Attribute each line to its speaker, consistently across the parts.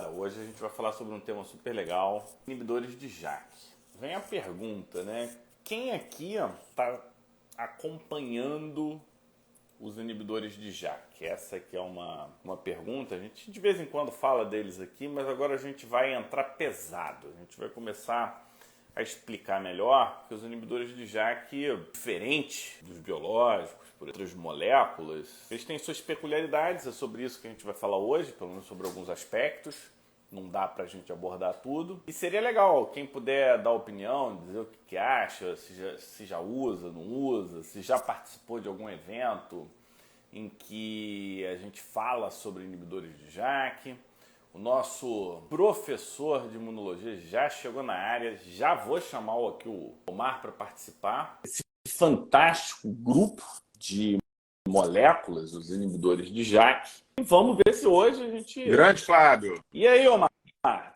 Speaker 1: Bora! Hoje a gente vai falar sobre um tema super legal, inibidores de JAK. Vem a pergunta, né? Quem aqui está acompanhando os inibidores de JAK? Essa aqui é uma pergunta, a gente de vez em quando fala deles aqui, mas agora a gente vai entrar pesado. A gente vai começar a explicar melhor que os inibidores de JAK, diferente dos biológicos, por outras moléculas, eles têm suas peculiaridades, é sobre isso que a gente vai falar hoje, pelo menos sobre alguns aspectos. Não dá pra gente abordar tudo. E seria legal, quem puder dar opinião, dizer o que acha, se já usa, não usa, se já participou de algum evento em que a gente fala sobre inibidores de JAK. O nosso professor de imunologia já chegou na área, já vou chamar aqui o Omar para participar. Esse fantástico grupo de moléculas, os inibidores de JAK. E vamos ver se hoje a gente...
Speaker 2: Grande Fábio!
Speaker 1: E aí, Omar?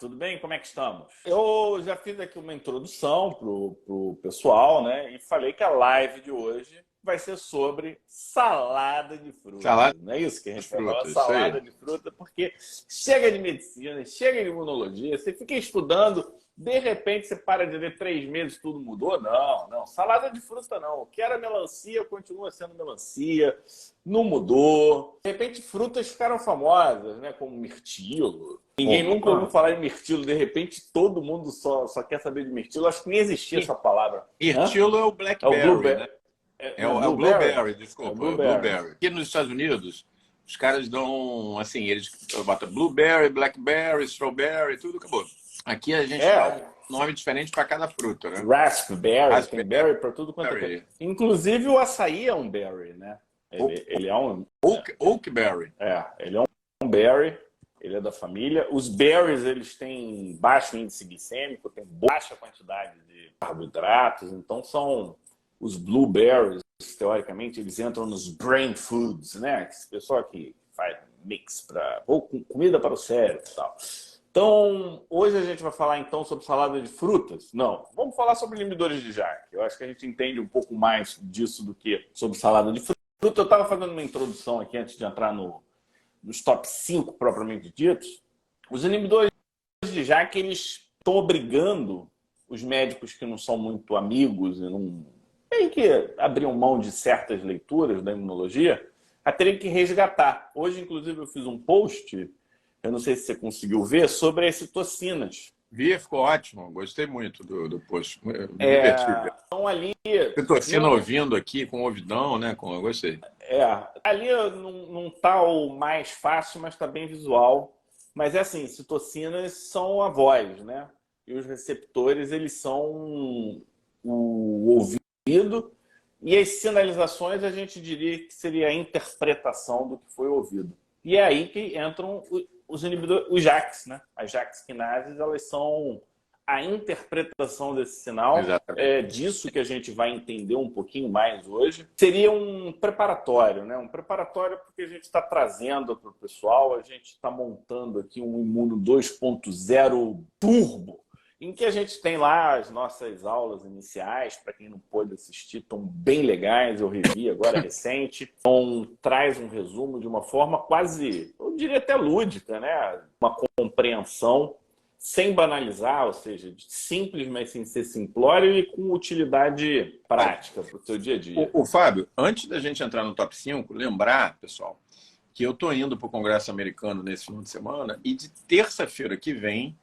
Speaker 1: Tudo bem? Como é que estamos? Eu já fiz aqui uma introdução pro pessoal, né? E falei que a live de hoje vai ser sobre salada de fruta.
Speaker 2: Salada
Speaker 1: não é isso que a gente
Speaker 2: de
Speaker 1: vai falar?
Speaker 2: frutas,
Speaker 1: Salada de fruta, porque chega de medicina, chega de imunologia, você fica estudando, de repente você para de ler 3 meses, tudo mudou? Não. Salada de fruta não. O que era melancia continua sendo melancia, não mudou. De repente frutas ficaram famosas, né? Como mirtilo. Ninguém nunca ouviu falar em mirtilo, de repente todo mundo só quer saber de mirtilo. Acho que nem existia essa palavra.
Speaker 2: Mirtilo é o blackberry,
Speaker 1: blueberry,
Speaker 2: né?
Speaker 1: É
Speaker 2: É o blueberry, desculpa. É o blueberry. Aqui nos Estados Unidos, os caras dão, assim, eles botam blueberry, blackberry, strawberry, tudo acabou. Aqui a gente dá um nome diferente para cada fruta, né?
Speaker 1: Raspberry, tem berry para tudo quanto é coisa. Inclusive o açaí é um berry, né? Ele é um...
Speaker 2: Oakberry.
Speaker 1: Ele é um berry, ele é da família. Os berries, eles têm baixo índice glicêmico, tem baixa quantidade de carboidratos, então são os blueberries, teoricamente, eles entram nos brain foods, né? Esse pessoal que faz mix para comida para o cérebro e tal. Então, hoje a gente vai falar então sobre salada de frutas? Não, vamos falar sobre inibidores de JAK. Eu acho que a gente entende um pouco mais disso do que sobre salada de fruta. Eu estava fazendo uma introdução aqui antes de entrar nos top 5 propriamente ditos. Os inibidores de JAK, eles estão obrigando os médicos que não são muito amigos e não têm que abrir mão de certas leituras da imunologia a terem que resgatar. Hoje, inclusive, eu fiz um post, eu não sei se você conseguiu ver, sobre as citocinas.
Speaker 2: Vi, ficou ótimo. Gostei muito do post. Me diverti.
Speaker 1: Então, ali...
Speaker 2: Citocina ouvindo aqui, com ouvidão, né? Eu gostei.
Speaker 1: Ali não está o mais fácil, mas está bem visual. Mas é assim, citocinas são a voz, né? E os receptores, eles são o ouvido. E as sinalizações, a gente diria que seria a interpretação do que foi ouvido. E é aí que entram os inibidores, os JAKs, né? As JAKs quinases, elas são a interpretação desse sinal. É disso que a gente vai entender um pouquinho mais hoje. Seria um preparatório, né? Um preparatório porque a gente está trazendo para o pessoal, a gente está montando aqui um Imuno 2.0 turbo, em que a gente tem lá as nossas aulas iniciais, para quem não pôde assistir, estão bem legais, eu revi agora recente. Então, traz um resumo de uma forma quase, eu diria até lúdica, né? Uma compreensão sem banalizar, ou seja, simples, mas sem ser simplório e com utilidade prática para o seu dia a dia.
Speaker 2: O Fábio, antes da gente entrar no top 5, lembrar, pessoal, que eu estou indo para o Congresso Americano nesse final de semana e de terça-feira que vem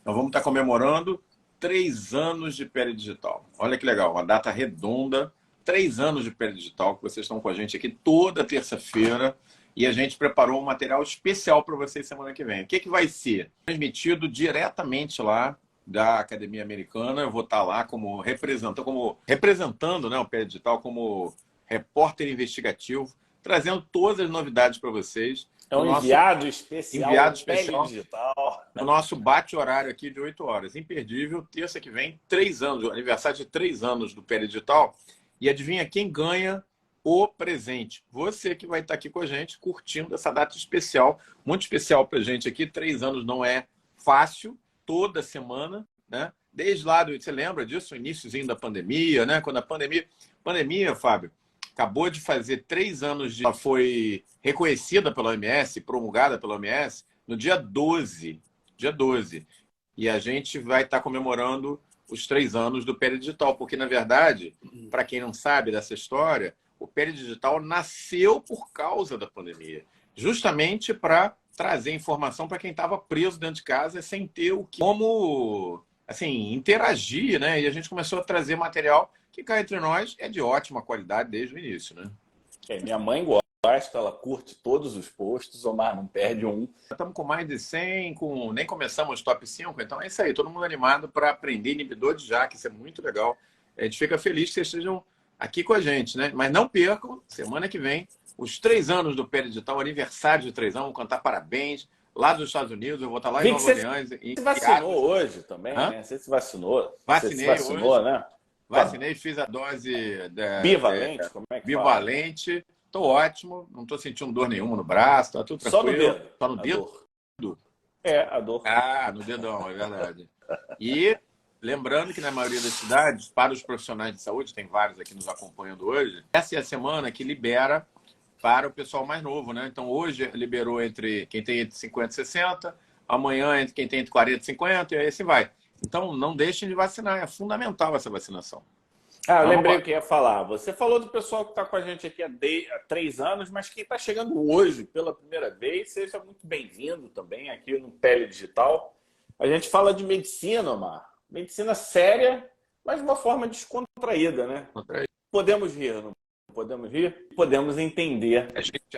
Speaker 2: nós vamos estar comemorando 3 anos de Pele Digital. Olha que legal, uma data redonda, 3 anos de Pele Digital, que vocês estão com a gente aqui toda terça-feira. E a gente preparou um material especial para vocês semana que vem. O que vai ser? Transmitido diretamente lá da Academia Americana. Eu vou estar lá como representando, né, o Pele Digital como repórter investigativo, trazendo todas as novidades para vocês.
Speaker 1: É um enviado especial
Speaker 2: Pele
Speaker 1: Digital.
Speaker 2: O nosso bate-horário aqui de 8 horas. Imperdível, terça que vem, 3 anos, aniversário de 3 anos do Pele Digital. E adivinha quem ganha o presente? Você que vai estar aqui com a gente, curtindo essa data especial, muito especial para a gente aqui. 3 anos não é fácil, toda semana, né? Desde lá, você lembra disso? O iníciozinho da pandemia, né? Quando a pandemia, Fábio, acabou de fazer 3 anos, ela foi reconhecida pela OMS, promulgada pela OMS, no dia 12 dia 12. E a gente vai estar comemorando os 3 anos do Peridigital, porque, na verdade, para quem não sabe dessa história, o Peridigital nasceu por causa da pandemia, justamente para trazer informação para quem estava preso dentro de casa sem ter como assim, interagir, né? E a gente começou a trazer material que, cá entre nós, é de ótima qualidade desde o início, né?
Speaker 1: Minha mãe gosta, ela curte todos os posts, Omar, não perde um.
Speaker 2: Estamos com mais de 100, nem começamos os top 5, então é isso aí, todo mundo animado para aprender inibidor de JAK, isso é muito legal. A gente fica feliz que vocês estejam aqui com a gente, né? Mas não percam, semana que vem, os 3 anos do Peridigital, aniversário de 3 anos, vamos cantar parabéns lá dos Estados Unidos, eu vou estar lá em Nova Orleans.
Speaker 1: Você vacinou hoje também, né? Você se vacinou?
Speaker 2: Vacinei
Speaker 1: você se vacinou,
Speaker 2: hoje,
Speaker 1: né?
Speaker 2: Vacinei, fiz a dose
Speaker 1: bivalente, como é que
Speaker 2: bivalente. Estou ótimo, não estou sentindo dor nenhuma no braço, tá tudo tranquilo.
Speaker 1: Só no dedo?
Speaker 2: Só no dedo?
Speaker 1: Dor. A dor.
Speaker 2: Ah, no dedão, é verdade. E lembrando que na maioria das cidades, para os profissionais de saúde, tem vários aqui nos acompanhando hoje, essa é a semana que libera para o pessoal mais novo, né? Então hoje liberou entre quem tem entre 50 e 60, amanhã entre quem tem entre 40 e 50, e aí assim vai. Então não deixem de vacinar, é fundamental essa vacinação.
Speaker 1: Eu lembrei o que ia falar. Você falou do pessoal que está com a gente aqui há 3 anos, mas quem está chegando hoje pela primeira vez, seja muito bem-vindo também aqui no Pele Digital. A gente fala de medicina, Omar. Medicina séria, mas de uma forma descontraída, né? Podemos rir, não podemos rir? Podemos entender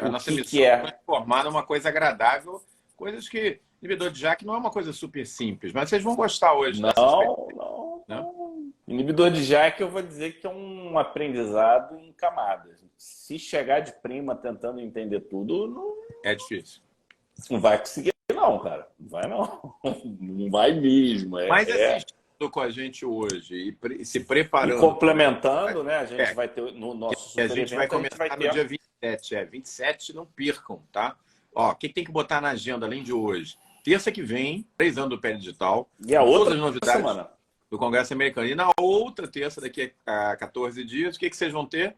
Speaker 2: a nossa missão
Speaker 1: é
Speaker 2: transformar numa coisa agradável, coisas que inibidor de JAK não é uma coisa super simples, mas vocês vão gostar hoje.
Speaker 1: Não. Inibidor de JAK, eu vou dizer que é um aprendizado em camadas. Se chegar de prima tentando entender tudo, não
Speaker 2: é difícil.
Speaker 1: Não vai conseguir, não, cara. Não vai, não. Não vai mesmo.
Speaker 2: Mas assistindo com a gente hoje e se preparando.
Speaker 1: E complementando, né? A gente vai ter no nosso super
Speaker 2: evento. A gente vai começar no dia 27. 27, não percam, tá? Ó, o que tem que botar na agenda além de hoje? Terça que vem, 3 anos do Peridigital.
Speaker 1: E a outra
Speaker 2: todas as novidades
Speaker 1: semana
Speaker 2: do Congresso Americano. E na outra terça, daqui a 14 dias, o que vocês vão ter?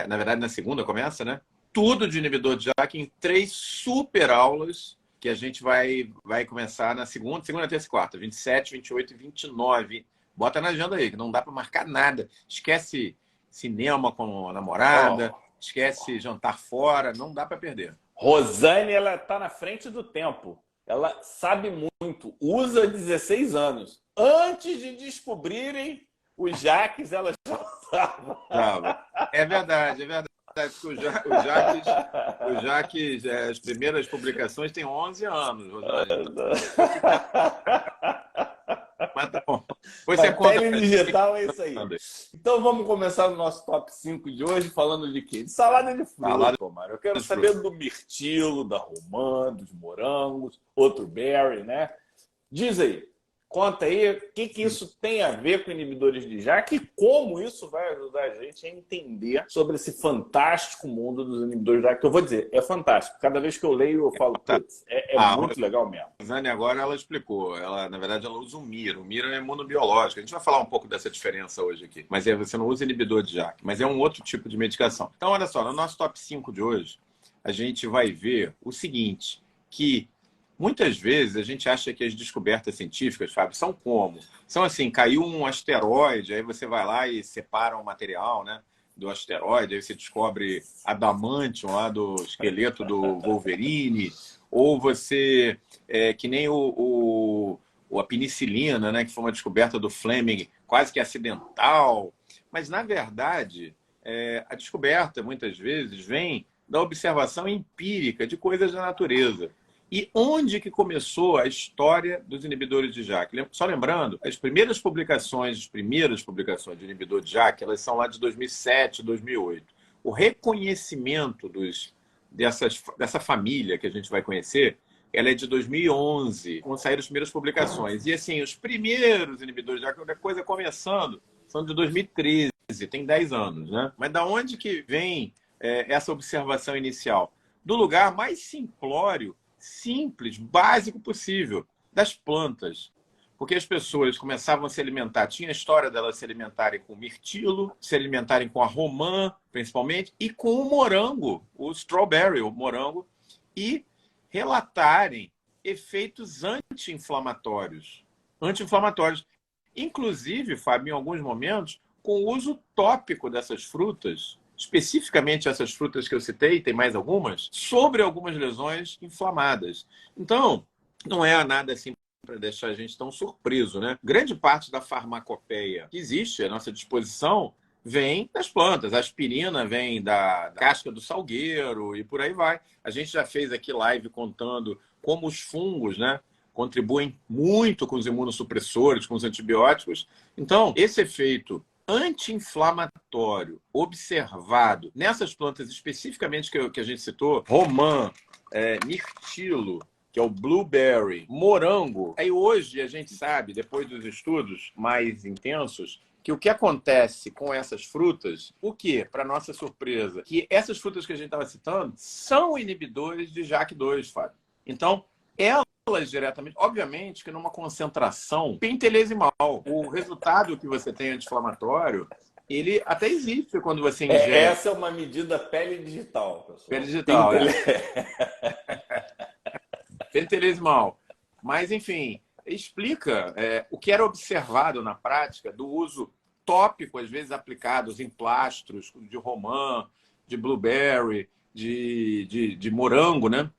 Speaker 2: Na verdade, na segunda começa, né? Tudo de inibidor de JAK em 3 super aulas que a gente vai começar na segunda, terça e quarta, 27, 28 e 29. Bota na agenda aí, que não dá para marcar nada. Esquece cinema com a namorada, esquece jantar fora, não dá para perder.
Speaker 1: Rosane, ela tá na frente do tempo. Ela sabe muito, usa 16 anos. Antes de descobrirem os JAKs, ela já
Speaker 2: usava. É verdade. Porque o JAKs, as primeiras publicações têm 11 anos, Rosane. Mas tá bom.
Speaker 1: Pele digital é isso aí. Então vamos começar o nosso top 5 de hoje falando de quê? De salada de fruta, Omar. Eu quero saber do mirtilo, da romã, dos morangos, outro berry, né? Diz aí, conta aí o que isso tem a ver com inibidores de JAK e como isso vai ajudar a gente a entender sobre esse fantástico mundo dos inibidores de JAK. Que eu vou dizer, é fantástico. Cada vez que eu leio, eu falo, putz, muito legal mesmo.
Speaker 2: A Zane agora ela explicou. Na verdade, ela usa o MIRA. O MIRA é imunobiológico. A gente vai falar um pouco dessa diferença hoje aqui. Mas você não usa inibidor de JAK, mas é um outro tipo de medicação. Então, olha só, no nosso top 5 de hoje, a gente vai ver o seguinte, que muitas vezes a gente acha que as descobertas científicas, Fábio, são como? São assim, caiu um asteroide, aí você vai lá e separa o material, né, do asteroide, aí você descobre adamantium lá do esqueleto do Wolverine, ou você, que nem a penicilina, né, que foi uma descoberta do Fleming, quase que acidental. Mas, na verdade, a descoberta, muitas vezes, vem da observação empírica de coisas da natureza. E onde que começou a história dos inibidores de JAK? Só lembrando, as primeiras publicações de inibidor de JAK, elas são lá de 2007, 2008. O reconhecimento dessa família que a gente vai conhecer, ela é de 2011, quando saíram as primeiras publicações. E assim, os primeiros inibidores de JAK, a coisa começando, são de 2013, tem 10 anos, né? Mas da onde que vem essa observação inicial? Do lugar mais simplório, simples, básico possível, das plantas. Porque as pessoas começavam a se alimentar, tinha a história delas se alimentarem com mirtilo, se alimentarem com a romã, principalmente, e com o morango, o strawberry, o morango, e relatarem efeitos anti-inflamatórios. Anti-inflamatórios. Inclusive, Fábio, em alguns momentos, com o uso tópico dessas frutas, especificamente essas frutas que eu citei, tem mais algumas, sobre algumas lesões inflamadas. Então, não é nada assim para deixar a gente tão surpreso, né? Grande parte da farmacopeia que existe à nossa disposição vem das plantas. A aspirina vem da casca do salgueiro e por aí vai. A gente já fez aqui live contando como os fungos, né, contribuem muito com os imunossupressores, com os antibióticos. Então, esse efeito anti-inflamatório observado nessas plantas especificamente que a gente citou, romã, mirtilo, que é o blueberry, morango. Aí hoje a gente sabe, depois dos estudos mais intensos, que o que acontece com essas frutas, o que, para nossa surpresa, que essas frutas que a gente estava citando são inibidores de JAK2, Fábio. Então, elas diretamente, obviamente que numa concentração pentelesimal, o resultado que você tem anti-inflamatório, ele até existe quando você ingere.
Speaker 1: Essa é uma medida pele digital, pessoal.
Speaker 2: Pele digital, pentelesimal. Mas, enfim, explica o que era observado na prática do uso tópico, às vezes aplicados em plastros de romã, de blueberry, de morango, né?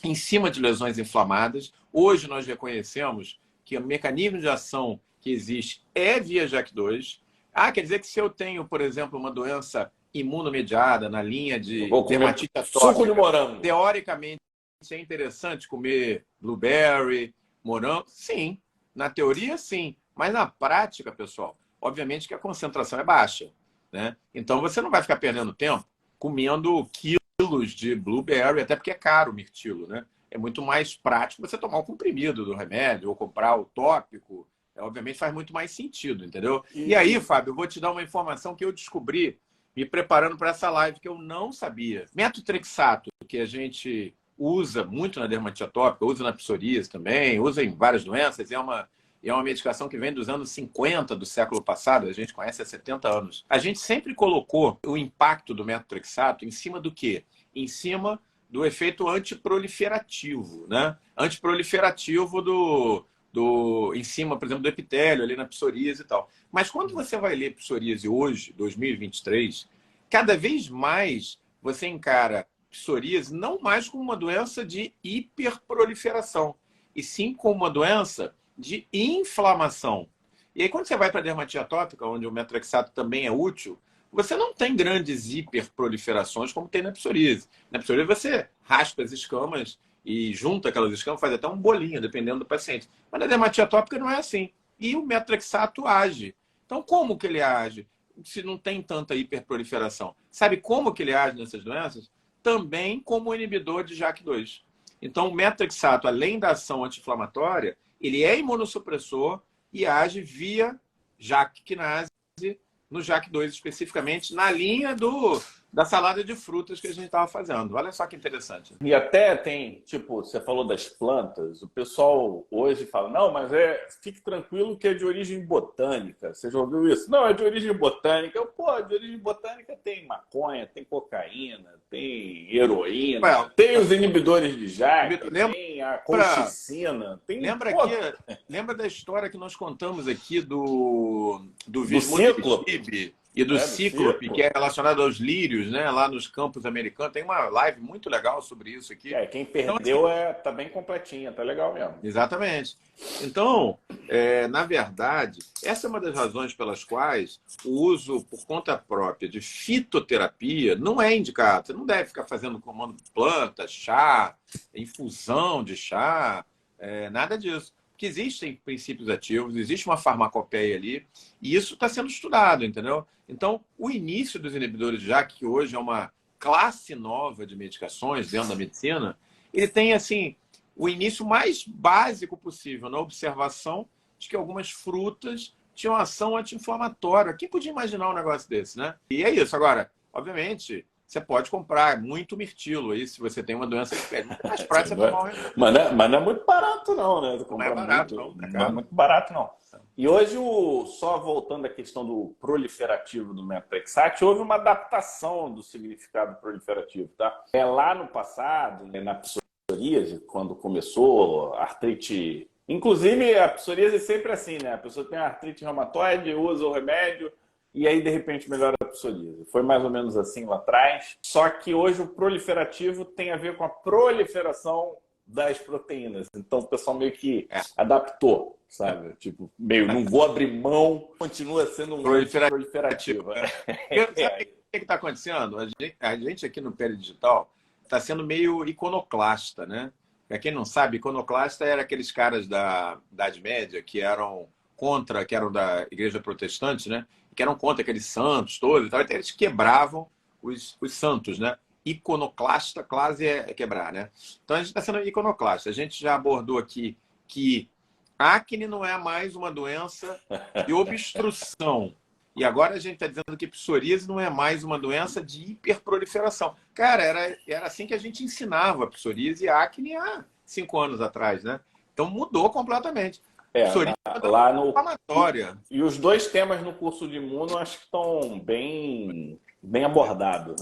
Speaker 2: Em cima de lesões inflamadas. Hoje nós reconhecemos que o mecanismo de ação que existe é via JAK2. Quer dizer que se eu tenho, por exemplo, uma doença imunomediada na linha de dermatite atópica,
Speaker 1: suco de morango,
Speaker 2: teoricamente é interessante comer blueberry, morango? Sim. Na teoria, sim. Mas na prática, pessoal, obviamente que a concentração é baixa, né? Então você não vai ficar perdendo tempo comendo quilos de blueberry, até porque é caro o mirtilo, né? É muito mais prático você tomar o comprimido do remédio ou comprar o tópico. Obviamente faz muito mais sentido, entendeu? E aí, Fábio, eu vou te dar uma informação que eu descobri me preparando para essa live que eu não sabia. Metotrexato, que a gente usa muito na dermatite atópica, usa na psoríase também, usa em várias doenças, é uma medicação que vem dos anos 50 do século passado, a gente conhece há 70 anos. A gente sempre colocou o impacto do metotrexato em cima do quê? Em cima do efeito antiproliferativo, né? Antiproliferativo em cima, por exemplo, do epitélio, ali na psoríase e tal. Mas quando você vai ler psoríase hoje, 2023, cada vez mais você encara psoríase não mais como uma doença de hiperproliferação, e sim como uma doença de inflamação. E aí, quando você vai para a dermatite atópica, onde o metotrexato também é útil, você não tem grandes hiperproliferações como tem na psoríase. Na psoríase, você raspa as escamas e junta aquelas escamas, faz até um bolinho, dependendo do paciente. Mas na dermatite atópica não é assim. E o metotrexato age. Então, como que ele age se não tem tanta hiperproliferação? Sabe como que ele age nessas doenças? Também como inibidor de JAK2. Então, o metotrexato, além da ação anti-inflamatória, ele é imunossupressor e age via JAK quinase, no JAK2 especificamente, na linha da salada de frutas que a gente estava fazendo. Olha só que interessante.
Speaker 1: E até tem, tipo, você falou das plantas, o pessoal hoje fala, não, mas fique tranquilo que é de origem botânica. Você já ouviu isso? Não, é de origem botânica. De origem botânica tem maconha, tem cocaína, tem heroína, tem os inibidores de JAK, tem a colchicina.
Speaker 2: Lembra da história que nós contamos aqui do
Speaker 1: Cíclope
Speaker 2: e do Cíclope, que é relacionado aos lírios, né? Lá nos campos americanos. Tem uma live muito legal sobre isso aqui.
Speaker 1: Quem perdeu tá bem completinha, tá legal mesmo.
Speaker 2: Exatamente. Então, na verdade, essa é uma das razões pelas quais o uso por conta própria de fitoterapia não é indicado. Você não deve ficar fazendo comando de planta, chá, infusão de chá, nada disso. Porque existem princípios ativos, existe uma farmacopeia ali, e isso está sendo estudado, entendeu? Então, o início dos inibidores de JAK, que hoje é uma classe nova de medicações dentro da medicina, ele tem, assim, o início mais básico possível, na observação de que algumas frutas tinham ação anti-inflamatória. Quem podia imaginar um negócio desse, né? E é isso. Agora, obviamente, você pode comprar muito mirtilo aí, se você tem uma doença de pele. Mais prático você tomar um...
Speaker 1: Mas não é muito barato, não, né?
Speaker 2: Não é barato, não.
Speaker 1: Não é muito barato, não. E hoje, só voltando à questão do proliferativo do metotrexato, houve uma adaptação do significado proliferativo, tá? Lá no passado, na psoríase, quando começou, artrite... Inclusive, a psoríase é sempre assim, né? A pessoa tem artrite reumatoide, usa o remédio e aí, de repente, melhora a psoríase. Foi mais ou menos assim lá atrás. Só que hoje o proliferativo tem a ver com a proliferação das proteínas. Então, o pessoal meio que adaptou, sabe? Tipo, meio, não vou abrir mão, continua sendo um proliferativo.
Speaker 2: Sabe o que está acontecendo? A gente aqui no Pele Digital está sendo meio iconoclasta, né? Para quem não sabe, iconoclasta era aqueles caras da Idade Média que eram contra, que eram da Igreja Protestante, né? Que eram contra aqueles santos todos e tal. Então, eles quebravam os santos, né? Iconoclasta, classe é quebrar, né? Então a gente está sendo iconoclasta. A gente já abordou aqui que acne não é mais uma doença de obstrução. E agora a gente está dizendo que psoríase não é mais uma doença de hiperproliferação. Cara, era assim que a gente ensinava psoríase e acne há 5 anos atrás, né? Então mudou completamente.
Speaker 1: Psoríase lá no
Speaker 2: inflamatória.
Speaker 1: E os dois temas no curso de imuno acho que estão bem abordados,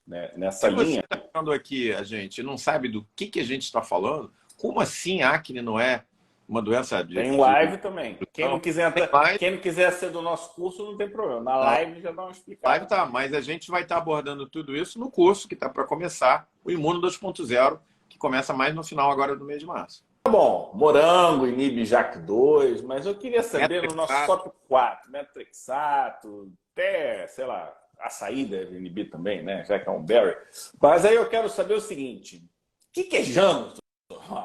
Speaker 1: né? Nessa linha.
Speaker 2: Se você está falando aqui, a gente não sabe do que a gente está falando, como assim acne não é uma doença de...
Speaker 1: Tem live também. Quem não quiser ser do nosso curso, não tem problema. Na live já dá uma explicada.
Speaker 2: Live tá, mas a gente vai estar abordando tudo isso no curso que está para começar, o Imuno 2.0, que começa mais no final agora do mês de março.
Speaker 1: Tá bom, morango, inibe JAK2, mas eu queria saber no nosso top 4, metrexato, até, sei lá, açaí deve inibir também, né? Já que é um berry. Mas aí eu quero saber o seguinte, o que é Janus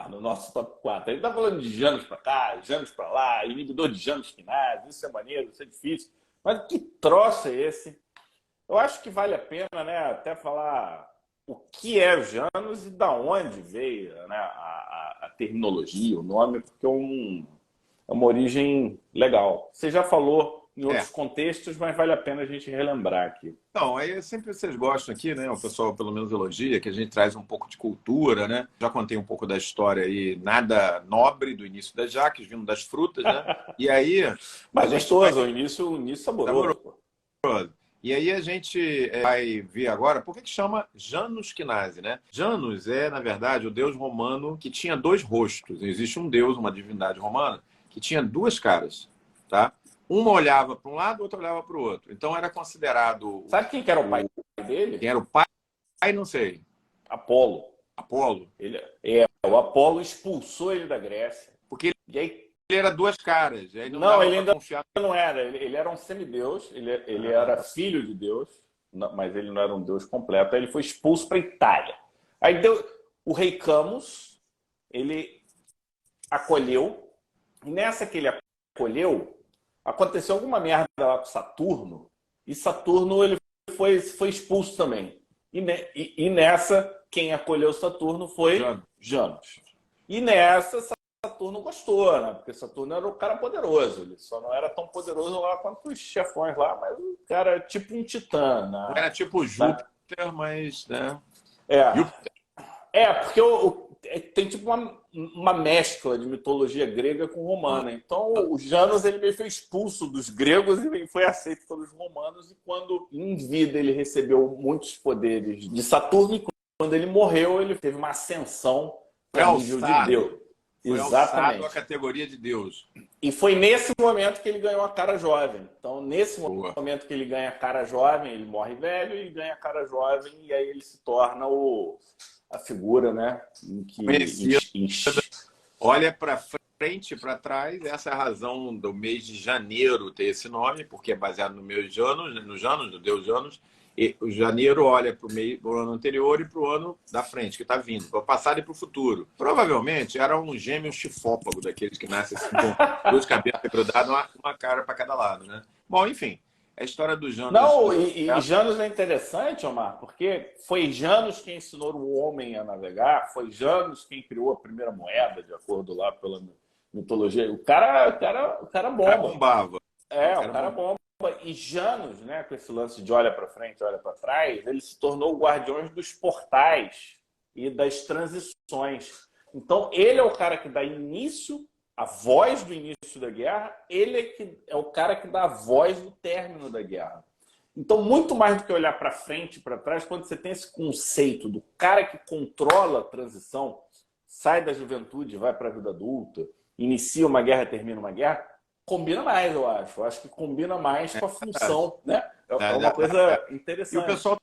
Speaker 1: no nosso top 4? Ele tá falando de Janus para cá, Janus para lá, inibidor de Janus quinase, isso é maneiro, isso é difícil. Mas que troço é esse? Eu acho que vale a pena, né, até falar o que é o Janus e da onde veio, né, a terminologia, o nome, porque é uma origem legal. Você já falou em outros contextos, mas vale a pena a gente relembrar aqui.
Speaker 2: Não, aí sempre vocês gostam aqui, né? O pessoal pelo menos elogia, que a gente traz um pouco de cultura, né? Já contei um pouco da história aí, nada nobre do início das jaques, vindo das frutas, né? E aí...
Speaker 1: Mas gostoso, o início saboroso.
Speaker 2: E aí a gente vai ver agora por que chama Janus quinase, né? Janus é, na verdade, o deus romano que tinha 2 rostos. Existe um deus, uma divindade romana, que tinha 2 caras, tá? Uma olhava para um lado, outra olhava para o outro. Então era considerado...
Speaker 1: Sabe quem que era o pai dele?
Speaker 2: Quem era o pai? Não sei.
Speaker 1: Apolo.
Speaker 2: Apolo?
Speaker 1: O Apolo expulsou ele da Grécia.
Speaker 2: Porque
Speaker 1: e aí...
Speaker 2: ele era 2 caras. Aí
Speaker 1: não ele ainda não era. Ele era um semideus. Ele era filho de Deus, mas ele não era um deus completo. Aí ele foi expulso para a Itália. Aí o rei Camus, ele acolheu. E nessa que ele acolheu, aconteceu alguma merda lá com Saturno. E Saturno ele foi expulso também. E nessa, quem acolheu Saturno foi Janus. E nessa, Saturno gostou, né? Porque Saturno era o cara poderoso. Ele só não era tão poderoso lá quanto os chefões lá, mas o cara era tipo um titã. Né?
Speaker 2: Era tipo Júpiter, mas... Né?
Speaker 1: Porque tem tipo uma mescla de mitologia grega com romana. Então, o Janus ele meio foi expulso dos gregos e foi aceito pelos romanos. E quando em vida ele recebeu muitos poderes de Saturno, e quando ele morreu, ele teve uma ascensão para o nível de Deus.
Speaker 2: Foi exatamente a categoria de Deus.
Speaker 1: E foi nesse momento que ele ganhou a cara jovem. Então, nesse momento que ele ganha a cara jovem, ele morre velho e ganha a cara jovem, e aí ele se torna a figura, né? Em que
Speaker 2: olha para frente e para trás. Essa é a razão do mês de janeiro ter esse nome, porque é baseado no mês de Janus, no deus Janus. E o janeiro olha para o ano anterior e para o ano da frente, que está vindo, para o passado e para o futuro. Provavelmente era um gêmeo chifópago, daqueles que nascem assim, com 2 cabeças grudadas, uma cara para cada lado, né? Bom, enfim, a história do Janus...
Speaker 1: Não, e Janus é interessante, Omar, porque foi Janus quem ensinou o homem a navegar, foi Janus quem criou a primeira moeda, de acordo lá pela mitologia. O cara bomba. O cara
Speaker 2: bombava.
Speaker 1: O cara bomba. E Janus, né, com esse lance de olha para frente, olha para trás, ele se tornou o guardião dos portais e das transições. Então, ele é o cara que dá início, a voz do início da guerra, ele é o cara que dá a voz do término da guerra. Então, muito mais do que olhar para frente e para trás, quando você tem esse conceito do cara que controla a transição, sai da juventude, vai para a vida adulta, inicia uma guerra, termina uma guerra, combina mais, eu acho. Eu acho que combina mais com a função, né? É uma coisa
Speaker 2: E o
Speaker 1: interessante.
Speaker 2: pessoal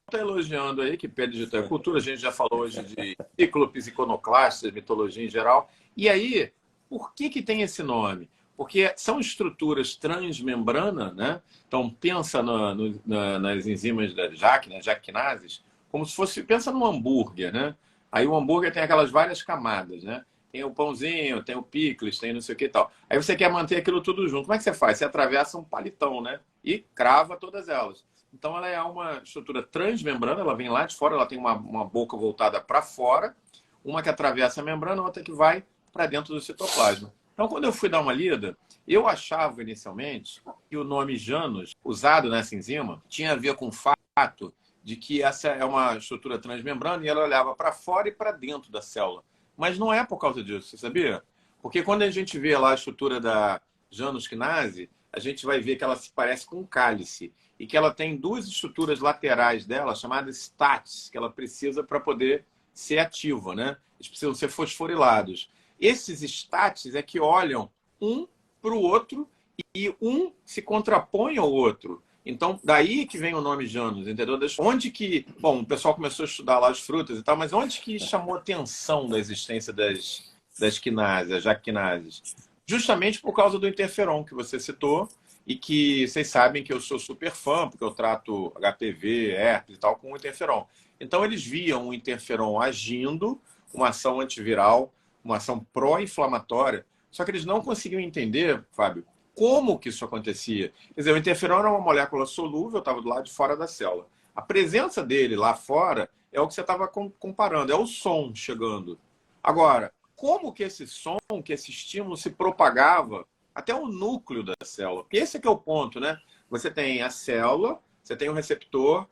Speaker 2: está elogiando aí que Pé Digital é cultura. A gente já falou hoje de cíclopes, iconoclastas, mitologia em geral. E aí, por que tem esse nome? Porque são estruturas transmembrana, né? Então, pensa nas enzimas da JAK, né? JAK kinases, como se fosse... Pensa num hambúrguer, né? Aí o hambúrguer tem aquelas várias camadas, né? Tem o pãozinho, tem o picles, tem não sei o que e tal. Aí você quer manter aquilo tudo junto. Como é que você faz? Você atravessa um palitão, né? E crava todas elas. Então, ela é uma estrutura transmembrana, ela vem lá de fora, ela tem uma boca voltada para fora, uma que atravessa a membrana, outra que vai para dentro do citoplasma. Então, quando eu fui dar uma lida, eu achava inicialmente que o nome Janus, usado nessa enzima, tinha a ver com o fato de que essa é uma estrutura transmembrana e ela olhava para fora e para dentro da célula. Mas não é por causa disso, você sabia? Porque quando a gente vê lá a estrutura da Janus kinase, a gente vai ver que ela se parece com um cálice e que ela tem duas estruturas laterais dela, chamadas STATs, que ela precisa para poder ser ativa, né? Eles precisam ser fosforilados. Esses STATs é que olham um para o outro e um se contrapõe ao outro. Então, daí que vem o nome Janus, entendeu? Onde que... Bom, o pessoal começou a estudar lá as frutas e tal, mas onde que chamou a atenção da existência das quinases, as jaquinases? Justamente por causa do interferon que você citou e que vocês sabem que eu sou super fã, porque eu trato HPV, herpes e tal, com o interferon. Então, eles viam o interferon agindo, uma ação antiviral, uma ação pró-inflamatória, só que eles não conseguiam entender, Fábio, como que isso acontecia. Quer dizer, o interferon era uma molécula solúvel, estava do lado de fora da célula. A presença dele lá fora é o que você estava comparando, é o som chegando. Agora, como que esse som, que esse estímulo se propagava até o núcleo da célula? Porque esse é que é o ponto, né? Você tem a célula, você tem o receptor,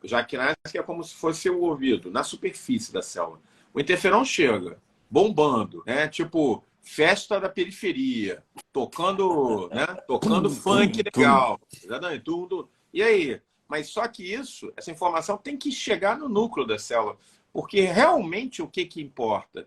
Speaker 2: jaquinase, que é como se fosse o ouvido, na superfície da célula. O interferon chega bombando, né? Tipo, festa da periferia, tocando, né? Tocando funk legal, tudo. E aí? Mas só que isso, essa informação tem que chegar no núcleo da célula, porque realmente o que importa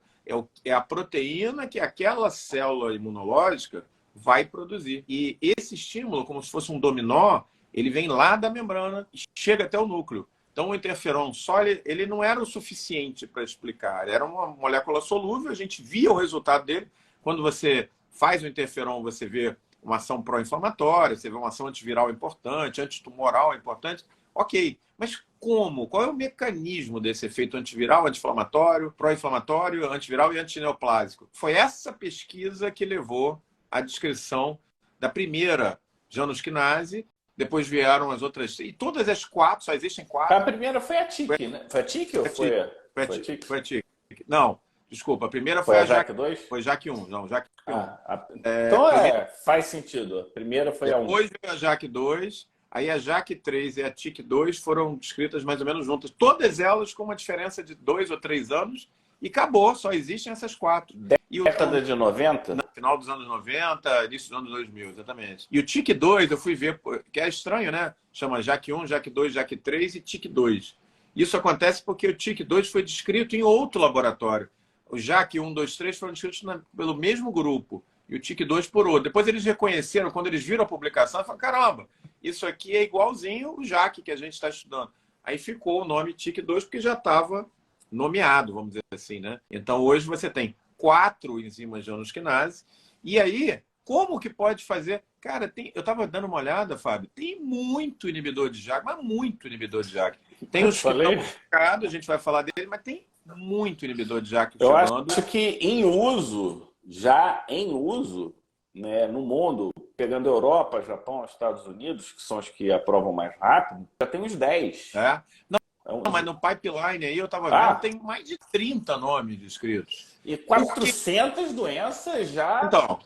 Speaker 2: é a proteína que aquela célula imunológica vai produzir. E esse estímulo, como se fosse um dominó, ele vem lá da membrana e chega até o núcleo. Então, o interferon só, ele não era o suficiente para explicar. Era uma molécula solúvel, a gente via o resultado dele. Quando você faz o interferon, você vê uma ação pró-inflamatória, você vê uma ação antiviral importante, antitumoral importante. Ok, mas como? Qual é o mecanismo desse efeito antiviral, anti-inflamatório, pró-inflamatório, antiviral e antineoplásico? Foi essa pesquisa que levou à descrição da primeira Janus kinase. Depois vieram as outras. E todas as quatro, só existem quatro.
Speaker 1: A primeira foi a TIC, né? Foi a TIC ou foi a...
Speaker 2: Foi a TIC. Não, desculpa. A primeira
Speaker 1: Foi
Speaker 2: foi
Speaker 1: a
Speaker 2: a
Speaker 1: JAK 2?
Speaker 2: Foi JAK 1. Não, JAK 1.
Speaker 1: Então, faz sentido. A primeira foi a 1.
Speaker 2: Depois veio a JAK 2. Aí a JAK 3 e a TIC 2 foram descritas mais ou menos juntas. Todas elas com uma diferença de 2 ou 3 anos. E acabou, só existem essas quatro.
Speaker 1: Década de 90?
Speaker 2: No final dos anos 90, início dos anos 2000, exatamente. E o TIC2 eu fui ver, que é estranho, né? Chama JAK1, JAK2, JAK3 e TIC2. Isso acontece porque o TIC2 foi descrito em outro laboratório. O JAK1, 2, 3 foram descritos pelo mesmo grupo e o TIC2 por outro. Depois eles reconheceram, quando eles viram a publicação, falaram, caramba, isso aqui é igualzinho o JAK que a gente está estudando. Aí ficou o nome TIC2 porque já estava nomeado, vamos dizer assim, né? Então hoje você tem 4 enzimas Janus kinase. E aí, como que pode fazer? Cara, eu estava dando uma olhada, Fábio, tem muito inibidor de JAK, mas muito inibidor de JAK. Tem os que estão publicados, a gente vai falar dele, mas tem muito inibidor de JAK
Speaker 1: chegando.
Speaker 2: Eu
Speaker 1: acho que em uso, já em uso, né, no mundo, pegando Europa, Japão, Estados Unidos, que são os que aprovam mais rápido, já tem uns 10.
Speaker 2: Não, mas no pipeline aí eu estava vendo, tem mais de 30 nomes descritos.
Speaker 1: E 400 doenças já...
Speaker 2: Então,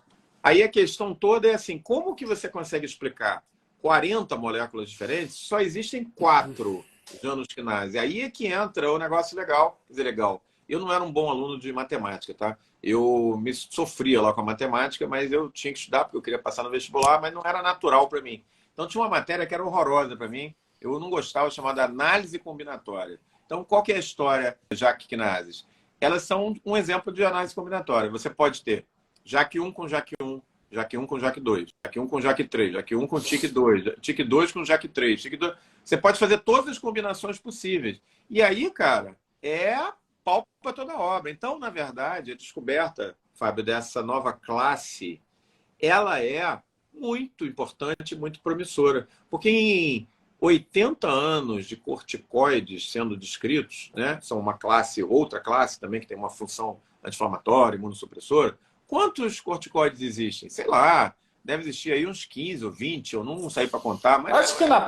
Speaker 2: aí a questão toda é assim, como que você consegue explicar 40 moléculas diferentes? Só existem 4 Janus kinase. Aí é que entra o negócio legal. Quer dizer, legal. Eu não era um bom aluno de matemática, tá? Eu me sofria lá com a matemática, mas eu tinha que estudar porque eu queria passar no vestibular, mas não era natural para mim. Então tinha uma matéria que era horrorosa para mim, eu não gostava, chamada análise combinatória. Então, qual que é a história do Jaque Quinazes? Elas são um exemplo de análise combinatória. Você pode ter Jaque 1 com Jaque 1, Jaque 1 com Jaque 2, Jaque 1 com Jaque 3, Jaque 1 com Tique 2, Tique 2 com Jaque 3, Tique 2. Você pode fazer todas as combinações possíveis. E aí, cara, é pau para toda a obra. Então, na verdade, a descoberta, Fábio, dessa nova classe, ela é muito importante, muito promissora. Porque em 80 anos de corticoides sendo descritos, né? São uma classe, outra classe também que tem uma função anti-inflamatória, imunossupressora. Quantos corticoides existem? Sei lá, deve existir aí uns 15 ou 20, eu não saí para contar, mas...
Speaker 1: Acho que na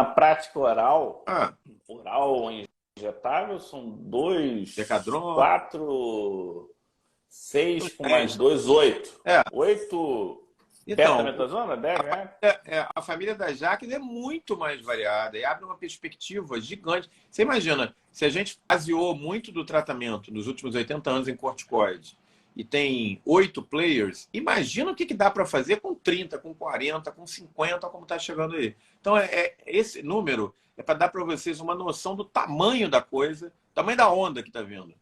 Speaker 1: prática oral, ou injetável, são 2,
Speaker 2: Decadron.
Speaker 1: 4, 6 com mais 2, 8. 8
Speaker 2: então,
Speaker 1: beta-metazona, deve,
Speaker 2: a família das Jaques é muito mais variada e abre uma perspectiva gigante. Você imagina, se a gente baseou muito do tratamento nos últimos 80 anos em corticoide e tem 8 players, imagina o que dá para fazer com 30, com 40, com 50, como está chegando aí. Então, esse número é para dar para vocês uma noção do tamanho da coisa, tamanho da onda que está vindo.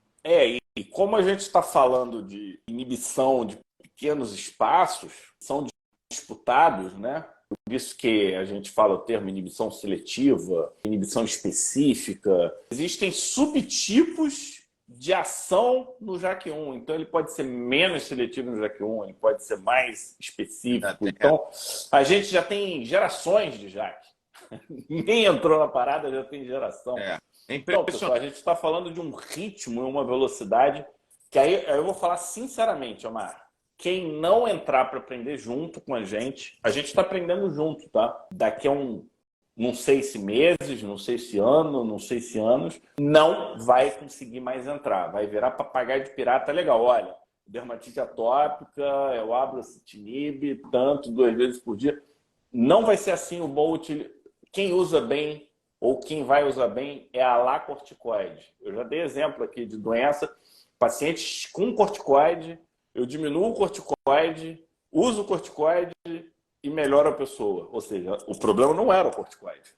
Speaker 1: E como a gente está falando de inibição de pequenos espaços, são disputados, né? Por isso que a gente fala o termo inibição seletiva, inibição específica. Existem subtipos de ação no JAK1. Então, ele pode ser menos seletivo no JAK1, ele pode ser mais específico. Então, a gente já tem gerações de JAK. Nem entrou na parada, já tem geração. Então, pessoal, a gente está falando de um ritmo e uma velocidade que aí eu vou falar sinceramente, Omar. Quem não entrar para aprender junto com a gente está aprendendo junto, tá? Daqui a não sei se meses, não sei se ano, não sei se anos, não vai conseguir mais entrar. Vai virar papagaio de pirata legal. Olha, dermatite atópica, eu abro citinib, tanto, 2 vezes por dia. Não vai ser assim o bom utilizador. Quem usa bem ou quem vai usar bem é a lá corticoide. Eu já dei exemplo aqui de doença. Pacientes com corticoide, eu diminuo o corticoide, uso o corticoide e melhoro a pessoa. Ou seja, o problema não era o corticoide.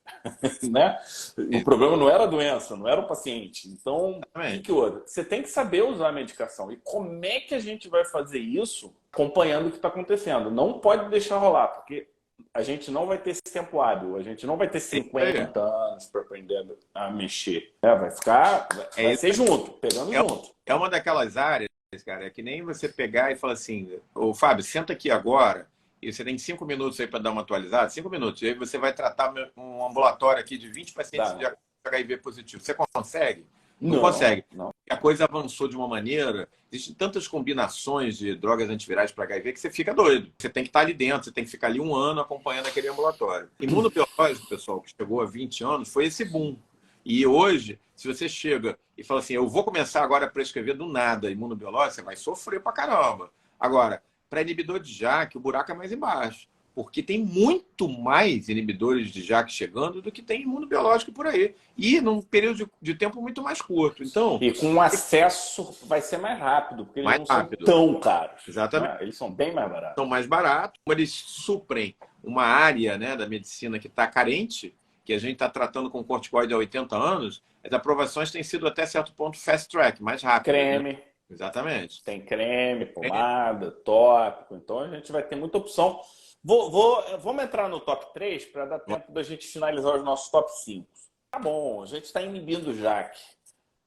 Speaker 1: Né? O problema não era a doença, não era o paciente. Então, o que outra? Você tem que saber usar a medicação. E como é que a gente vai fazer isso acompanhando o que está acontecendo? Não pode deixar rolar, porque a gente não vai ter esse tempo hábil, a gente não vai ter 50 anos para aprender a mexer. Vai ser junto, pegando junto.
Speaker 2: É uma daquelas áreas, cara, é que nem você pegar e falar assim, ô Fábio, senta aqui agora e você tem 5 minutos aí para dar uma atualizada, 5 minutos, e aí você vai tratar um ambulatório aqui de 20 pacientes de HIV positivo. Você consegue? Não consegue.
Speaker 1: Não.
Speaker 2: A coisa avançou de uma maneira, existem tantas combinações de drogas antivirais para HIV que você fica doido. Você tem que estar ali dentro, você tem que ficar ali 1 ano acompanhando aquele ambulatório. Imunobiológico, pessoal, que chegou há 20 anos, foi esse boom. E hoje, se você chega e fala assim, eu vou começar agora a prescrever do nada imunobiológico, você vai sofrer pra caramba. Agora, para inibidor de JAK, o buraco é mais embaixo. Porque tem muito mais inibidores de JAK chegando do que tem imunobiológico por aí. E num período de tempo muito mais curto. Então,
Speaker 1: e com acesso vai ser mais rápido, porque eles não são tão caros.
Speaker 2: Exatamente.
Speaker 1: Né? Eles são bem mais baratos.
Speaker 2: São mais baratos. Eles suprem uma área, né, da medicina que está carente, que a gente está tratando com corticoide há 80 anos, as aprovações têm sido até certo ponto fast track, mais rápido.
Speaker 1: Creme.
Speaker 2: Né? Exatamente.
Speaker 1: Tem creme, pomada, tópico. Então a gente vai ter muita opção. Vamos entrar no top 3 para dar tempo da gente finalizar os nossos top 5. Tá bom, a gente está inibindo o JAK.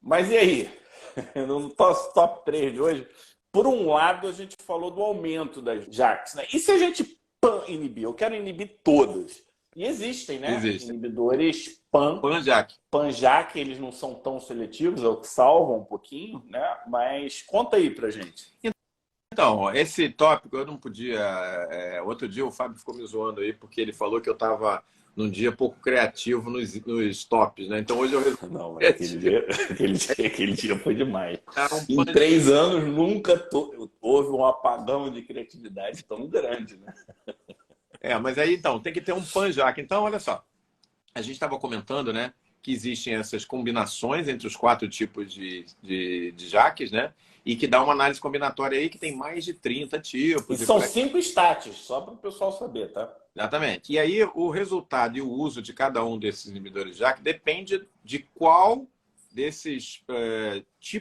Speaker 1: Mas e aí? No top 3 de hoje, por um lado, a gente falou do aumento das JAKs. Né? E se a gente inibir? Eu quero inibir todas. E existem, né? Inibidores pan-JAK, eles não são tão seletivos, é o que salvam um pouquinho, né? Mas conta aí pra gente.
Speaker 2: Então, esse tópico eu não podia... outro dia o Fábio ficou me zoando aí, porque ele falou que eu estava num dia pouco criativo nos tops, né? Então hoje eu...
Speaker 1: Não, mas aquele dia foi demais. Em 3 anos nunca houve um apagão de criatividade tão grande, né?
Speaker 2: Mas aí, então, tem que ter um pan-JAK. Então, olha só, a gente estava comentando, né, que existem essas combinações entre os 4 tipos de JAKs, né, e que dá uma análise combinatória aí que tem mais de 30 tipos.
Speaker 1: E são 5 status, só para o pessoal saber, tá?
Speaker 2: Exatamente. E aí o resultado e o uso de cada um desses inibidores de JAK depende de qual desses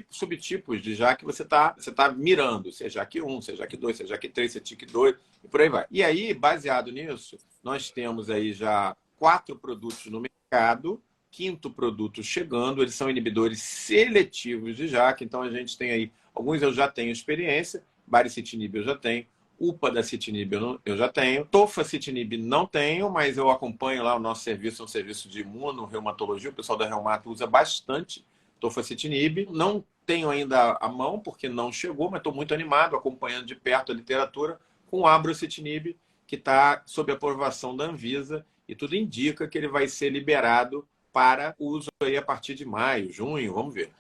Speaker 2: subtipos de JAK você tá mirando, se é JAK1, se é JAK2, se é JAK3, se é TYK2, e por aí vai. E aí, baseado nisso, nós temos aí já 4 produtos no mercado, quinto produto chegando, eles são inibidores seletivos de JAK, então a gente tem aí, alguns eu já tenho experiência, baricitinib eu já tenho, upadacitinib eu já tenho. Tofacitinib não tenho, mas eu acompanho lá o nosso serviço, um serviço de imunorreumatologia. O pessoal da Reumato usa bastante tofacitinib. Não tenho ainda a mão, porque não chegou, mas estou muito animado, acompanhando de perto a literatura, com o abrocitinib, que está sob aprovação da Anvisa, e tudo indica que ele vai ser liberado para uso aí a partir de maio, junho, vamos ver.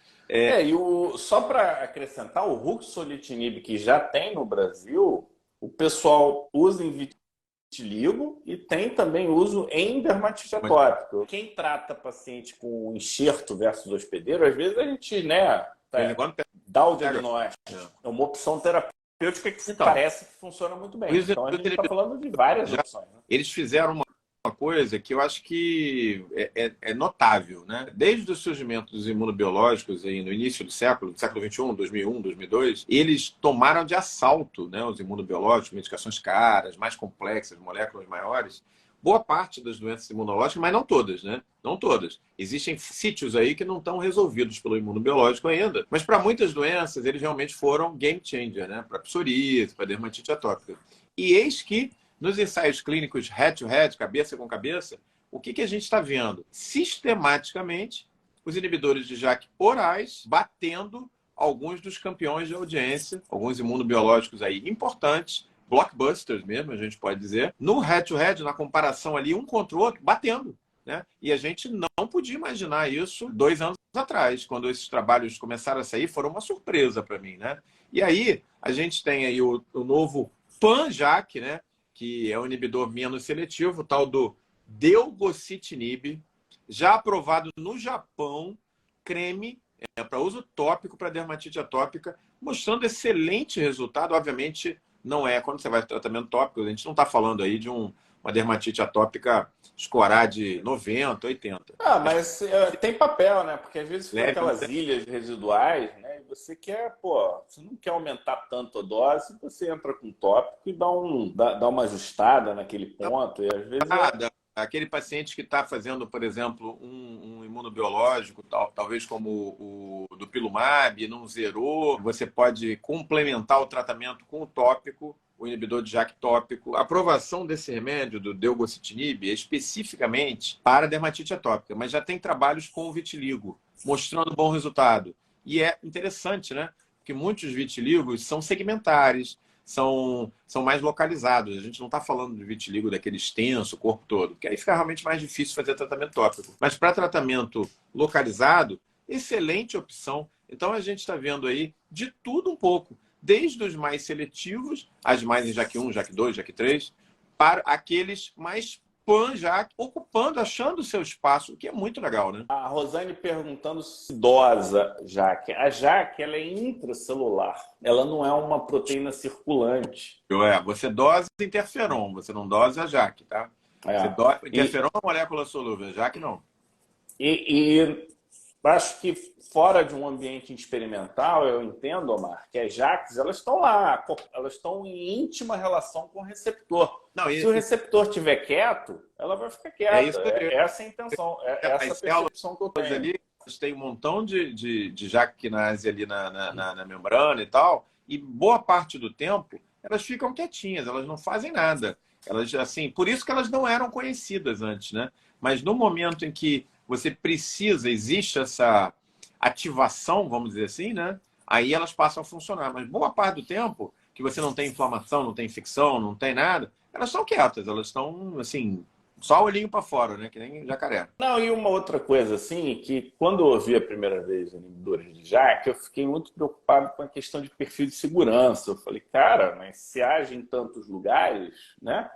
Speaker 1: Só para acrescentar, o ruxolitinib que já tem no Brasil, o pessoal usa em vitiligo e tem também uso em dermatite atópica. Quem trata paciente com enxerto versus hospedeiro, às vezes a gente, né, dá o diagnóstico. É uma opção terapêutica que parece que funciona muito bem. Então a gente está falando de várias opções. Né?
Speaker 2: Eles fizeram uma coisa que eu acho que é notável, né? Desde o surgimento dos imunobiológicos aí no início do século XXI, 2001, 2002, eles tomaram de assalto, né, os imunobiológicos, medicações caras, mais complexas, moléculas maiores, boa parte das doenças imunológicas, mas não todas, né? Não todas. Existem sítios aí que não estão resolvidos pelo imunobiológico ainda, mas para muitas doenças eles realmente foram game changer, né? Para psoríase, para dermatite atópica. E eis que nos ensaios clínicos head-to-head, cabeça com cabeça, o que a gente está vendo? Sistematicamente, os inibidores de JAK orais batendo alguns dos campeões de audiência, alguns imunobiológicos aí importantes, blockbusters mesmo, a gente pode dizer, no head-to-head, na comparação ali, um contra o outro, batendo. Né? E a gente não podia imaginar isso 2 anos atrás, quando esses trabalhos começaram a sair, foram uma surpresa para mim. Né? E aí, a gente tem aí o novo pan-JAK, né? Que é um inibidor menos seletivo, o tal do delgocitinib, já aprovado no Japão, creme, para uso tópico para dermatite atópica, mostrando excelente resultado. Obviamente, não é quando você vai para tratamento tópico, a gente não está falando aí de uma dermatite atópica escorar de 90, 80.
Speaker 1: Mas tem papel, né? Porque às vezes fica aquelas ilhas residuais, né? E você quer, você não quer aumentar tanto a dose, você entra com tópico e dá uma ajustada naquele ponto. E às vezes
Speaker 2: aquele paciente que está fazendo, por exemplo, um imunobiológico, talvez como o do Pilumab, não zerou, você pode complementar o tratamento com o tópico, o inibidor de JAK tópico. A aprovação desse remédio, do delgocitinib, é especificamente para dermatite atópica, mas já tem trabalhos com vitiligo, mostrando bom resultado. E é interessante, né? Porque muitos vitiligos são segmentares, são mais localizados. A gente não está falando de vitiligo daquele extenso, o corpo todo, que aí fica realmente mais difícil fazer tratamento tópico. Mas para tratamento localizado, excelente opção. Então a gente está vendo aí de tudo um pouco, desde os mais seletivos, as mais em JAK1, JAK2, JAK3, para aqueles mais pan-JAK, ocupando, achando o seu espaço, o que é muito legal, né?
Speaker 1: A Rosane perguntando se dosa JAK. A JAK, ela é intracelular. Ela não é uma proteína circulante.
Speaker 2: Você dosa interferon, você não dosa JAK, tá? Interferon é uma molécula solúvel, JAK não.
Speaker 1: E acho que fora de um ambiente experimental, eu entendo, Omar, que as JAKs, elas estão lá, elas estão em íntima relação com o receptor. Se o receptor estiver quieto, ela vai ficar quieta. Essa é a intenção, essa percepção que eu tenho.
Speaker 2: Ali, tem um montão de JAK-quinase ali na membrana e tal, e boa parte do tempo elas ficam quietinhas, elas não fazem nada. Elas, assim, por isso que elas não eram conhecidas antes, né? Mas no momento em que você precisa, existe essa ativação, vamos dizer assim, né? Aí elas passam a funcionar. Mas boa parte do tempo que você não tem inflamação, não tem infecção, não tem nada, elas estão quietas, elas estão, assim, só o olhinho para fora, né? Que nem jacaré.
Speaker 1: Não, e uma outra coisa, assim, que quando eu ouvi a primeira vez inibidores de JAK, eu fiquei muito preocupado com a questão de perfil de segurança. Eu falei, cara, mas se age em tantos lugares, né?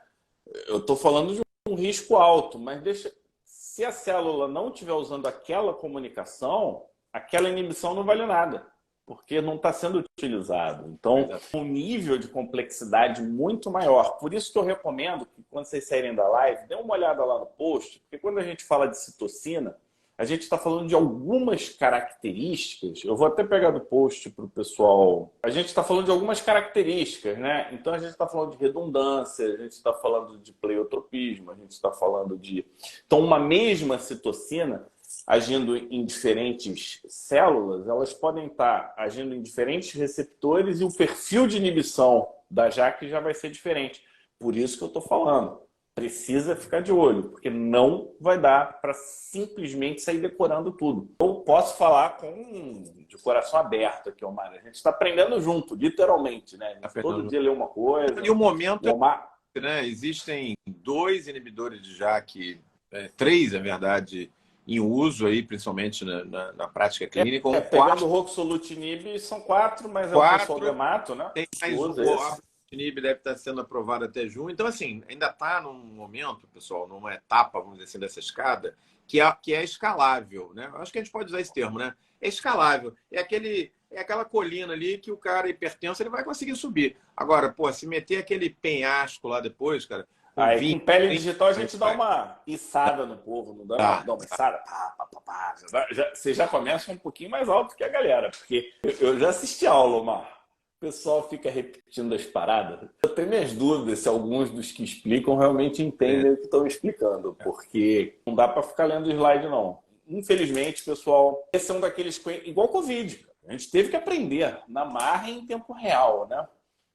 Speaker 1: Eu estou falando de um risco alto, mas se a célula não estiver usando aquela comunicação, aquela inibição não vale nada. porque não está sendo utilizado. Então, um nível de complexidade muito maior. Por isso que eu recomendo que, quando vocês saírem da live, dê uma olhada lá no post, porque quando a gente fala de citocina, a gente está falando de algumas características. Eu vou até pegar do post para o pessoal. A gente está falando de algumas características, né? Então, a gente está falando de redundância, a gente está falando de pleiotropismo, a gente está falando de... Então, uma mesma citocina agindo em diferentes células, elas podem estar agindo em diferentes receptores e o perfil de inibição da JAK já vai ser diferente. Por isso que eu estou falando. Precisa ficar de olho, porque não vai dar para simplesmente sair decorando tudo. Eu posso falar de coração aberto aqui, Omar. A gente está aprendendo junto, literalmente, né? Todo dia lê uma coisa.
Speaker 2: E o momento né? Existem 2 inibidores de JAK, 3, na verdade, em uso aí, principalmente na prática clínica.
Speaker 1: Pegando o Ruxolitinib, são 4, mas é o pessoal do hemato, né?
Speaker 2: Tem mais o Ruxolitinib, deve estar sendo aprovado até junho. Então, assim, ainda está num momento, pessoal, numa etapa, vamos dizer assim, dessa escada, que é escalável, né? Acho que a gente pode usar esse termo, né? É escalável. É aquela colina ali que o cara hipertenso ele vai conseguir subir. Agora, pô, se meter aquele penhasco lá depois, cara...
Speaker 1: Aí, com pele digital, a gente dá uma içada no povo, não dá? Dá uma içada? Você já começa um pouquinho mais alto que a galera, porque eu já assisti aula, Omar. O pessoal fica repetindo as paradas. Eu tenho minhas dúvidas se alguns dos que explicam realmente entendem o que estão explicando, porque não dá para ficar lendo slide, não. Infelizmente, pessoal, esse é um daqueles... Igual Covid. A gente teve que aprender na marra em tempo real, né?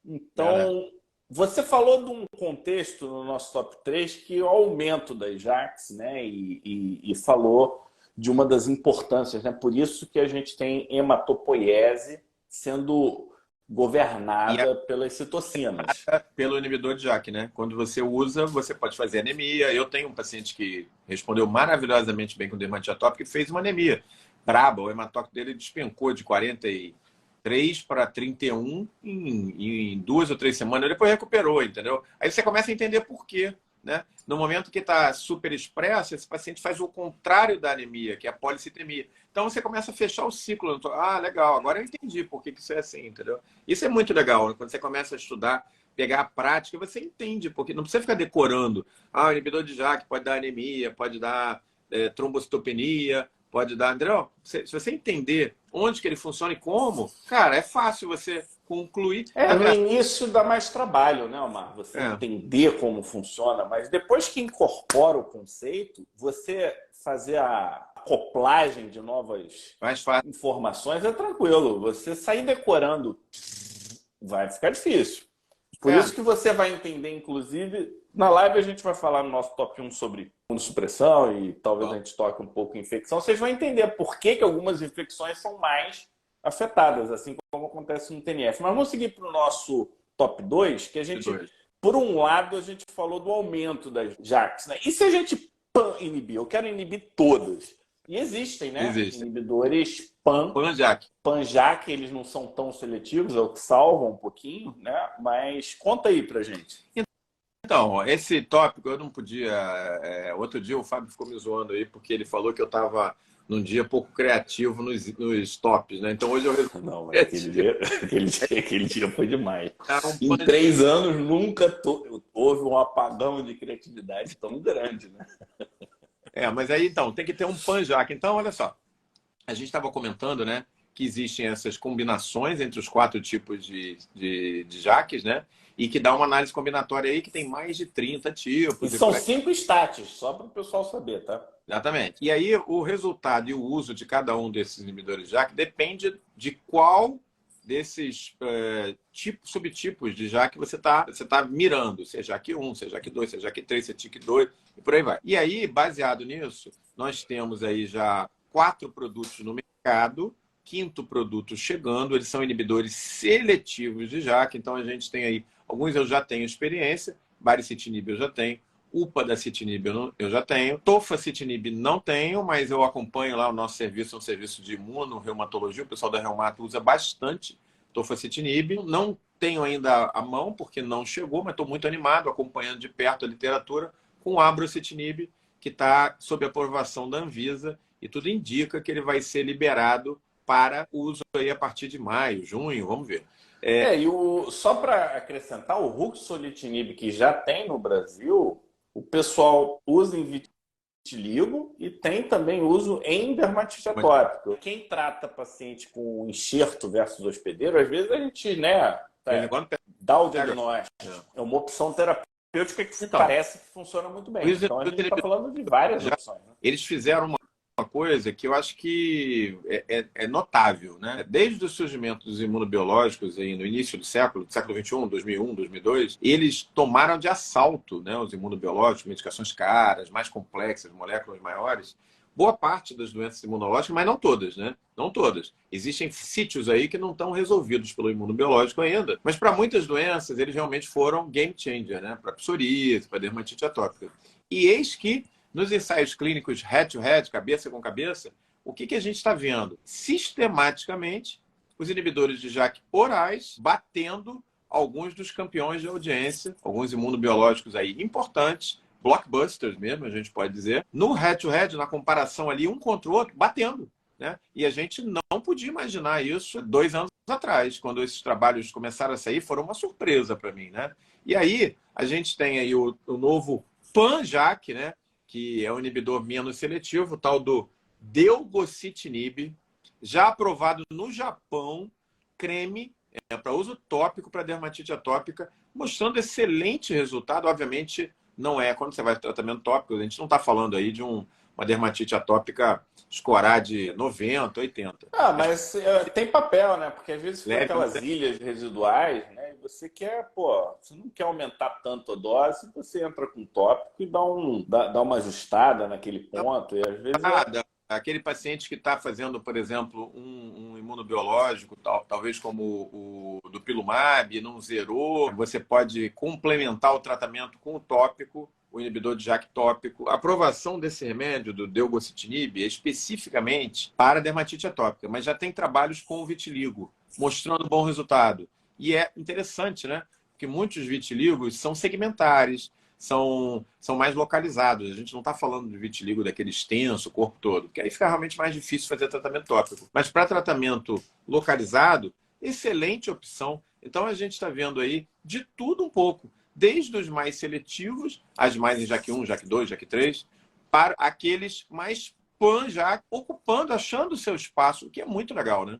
Speaker 1: Então... Você falou de um contexto no nosso top 3 que é o aumento das JAKs, né? E falou de uma das importâncias, né? Por isso que a gente tem hematopoiese sendo governada pelas citocinas.
Speaker 2: Pelo inibidor de JAK, né? Quando você usa, você pode fazer anemia. Eu tenho um paciente que respondeu maravilhosamente bem com dermatite atópica e fez uma anemia braba. O hematócrito dele despencou de 43 para 31 em 2 ou 3 semanas. Depois recuperou, entendeu? Aí você começa a entender por quê, né? No momento que está super expresso, esse paciente faz o contrário da anemia, que é a policitemia. Então você começa a fechar o ciclo. Ah, legal, agora eu entendi por que isso é assim, entendeu? Isso é muito legal, né? Quando você começa a estudar, pegar a prática, você entende, porque não precisa ficar decorando. Ah, o inibidor de JAK pode dar anemia, pode dar trombocitopenia, pode dar... André, se você entender onde que ele funciona e como, cara, é fácil você concluir.
Speaker 1: No início dá mais trabalho, né, Omar? Você entender como funciona, mas depois que incorpora o conceito, você fazer a acoplagem de novas informações é tranquilo. Você sair decorando vai ficar difícil. Por isso que você vai entender, inclusive, na live a gente vai falar no nosso top 1 sobre imunossupressão e talvez a gente toque um pouco em infecção. Vocês vão entender por que algumas infecções são mais afetadas, assim como acontece no TNF. Mas vamos seguir para o nosso top 2, que a gente, por um lado, a gente falou do aumento das JAKs, né? E se a gente inibir? Eu quero inibir todas. E existem, né? Inibidores pan-JAK, eles não são tão seletivos, é o que salvam um pouquinho, né? Mas conta aí pra gente.
Speaker 2: Então, esse tópico eu não podia... outro dia o Fábio ficou me zoando aí, porque ele falou que eu estava num dia pouco criativo nos tops, né? Então hoje eu...
Speaker 1: Não, mas aquele dia foi demais. Em 3 anos nunca houve um apagão de criatividade tão grande, né?
Speaker 2: Mas aí então, tem que ter um pan-JAK. Então, olha só, a gente estava comentando, né, que existem essas combinações entre os 4 tipos de JAKs, né? E que dá uma análise combinatória aí que tem mais de 30 tipos.
Speaker 1: E são 5 status, só para o pessoal saber, tá?
Speaker 2: Exatamente. E aí o resultado e o uso de cada um desses inibidores de JAK depende de qual desses subtipos de JAK você tá mirando. Se é JAK1, se é JAK2, se é JAK3, se é TYK2 e por aí vai. E aí, baseado nisso, nós temos aí já 4 produtos no mercado, 5º produto chegando, eles são inibidores seletivos de JAK, então a gente tem aí, alguns eu já tenho experiência, baricitinib eu já tenho, upadacitinib eu já tenho, tofacitinib não tenho, mas eu acompanho lá o nosso serviço, é um serviço de imunorreumatologia, o pessoal da Reumato usa bastante tofacitinib, não tenho ainda a mão, porque não chegou, mas estou muito animado, acompanhando de perto a literatura, com abrocitinib, que está sob aprovação da Anvisa, e tudo indica que ele vai ser liberado para o uso aí a partir de maio, junho, vamos ver.
Speaker 1: Só para acrescentar, o ruxolitinib que já tem no Brasil, o pessoal usa em vitiligo e tem também uso em dermatite atópica. Quem trata paciente com enxerto versus hospedeiro, às vezes a gente, né, dá o diagnóstico. É uma opção terapêutica que parece que funciona muito bem. Então a gente está falando de várias opções. Né?
Speaker 2: Eles fizeram uma coisa que eu acho que é notável, né? Desde o surgimento dos imunobiológicos aí no início do século XXI, 2001, 2002, eles tomaram de assalto, né, os imunobiológicos, medicações caras, mais complexas, moléculas maiores, boa parte das doenças imunológicas, mas não todas, né? Não todas. Existem sítios aí que não estão resolvidos pelo imunobiológico ainda, mas para muitas doenças eles realmente foram game changer, né? Para psoríase, para dermatite atópica. E eis que nos ensaios clínicos head-to-head, cabeça com cabeça, o que a gente está vendo? Sistematicamente, os inibidores de JAK orais batendo alguns dos campeões de audiência, alguns imunobiológicos aí importantes, blockbusters mesmo, a gente pode dizer, no head-to-head, na comparação ali, um contra o outro, batendo. Né? E a gente não podia imaginar isso 2 anos atrás, quando esses trabalhos começaram a sair, foram uma surpresa para mim. Né? E aí, a gente tem aí o novo pan-JAK, né? Que é um inibidor menos seletivo, o tal do delgocitinib, já aprovado no Japão, creme para uso tópico para dermatite atópica, mostrando excelente resultado. Obviamente, não é quando você vai para tratamento tópico, a gente não está falando aí de uma dermatite atópica escorar de 90, 80.
Speaker 1: Mas tem papel, né? Porque às vezes fica aquelas ilhas residuais, né? E você quer, você não quer aumentar tanto a dose, você entra com tópico e dá uma ajustada naquele ponto. E às vezes
Speaker 2: aquele paciente que está fazendo, por exemplo, um imunobiológico, talvez como o do Pilumab, não zerou, você pode complementar o tratamento com o tópico, o inibidor de JAK tópico. A aprovação desse remédio, do delgocitinib, é especificamente para dermatite atópica, mas já tem trabalhos com o vitiligo, mostrando bom resultado. E é interessante, né? Porque muitos vitíligos são segmentares, são mais localizados. A gente não está falando de vitiligo daquele extenso, o corpo todo, porque aí fica realmente mais difícil fazer tratamento tópico. Mas para tratamento localizado, excelente opção. Então a gente está vendo aí de tudo um pouco, desde os mais seletivos, as mais em JAK1, JAK2, JAK3, para aqueles mais pan-JAK, ocupando, achando o seu espaço, o que é muito legal, né?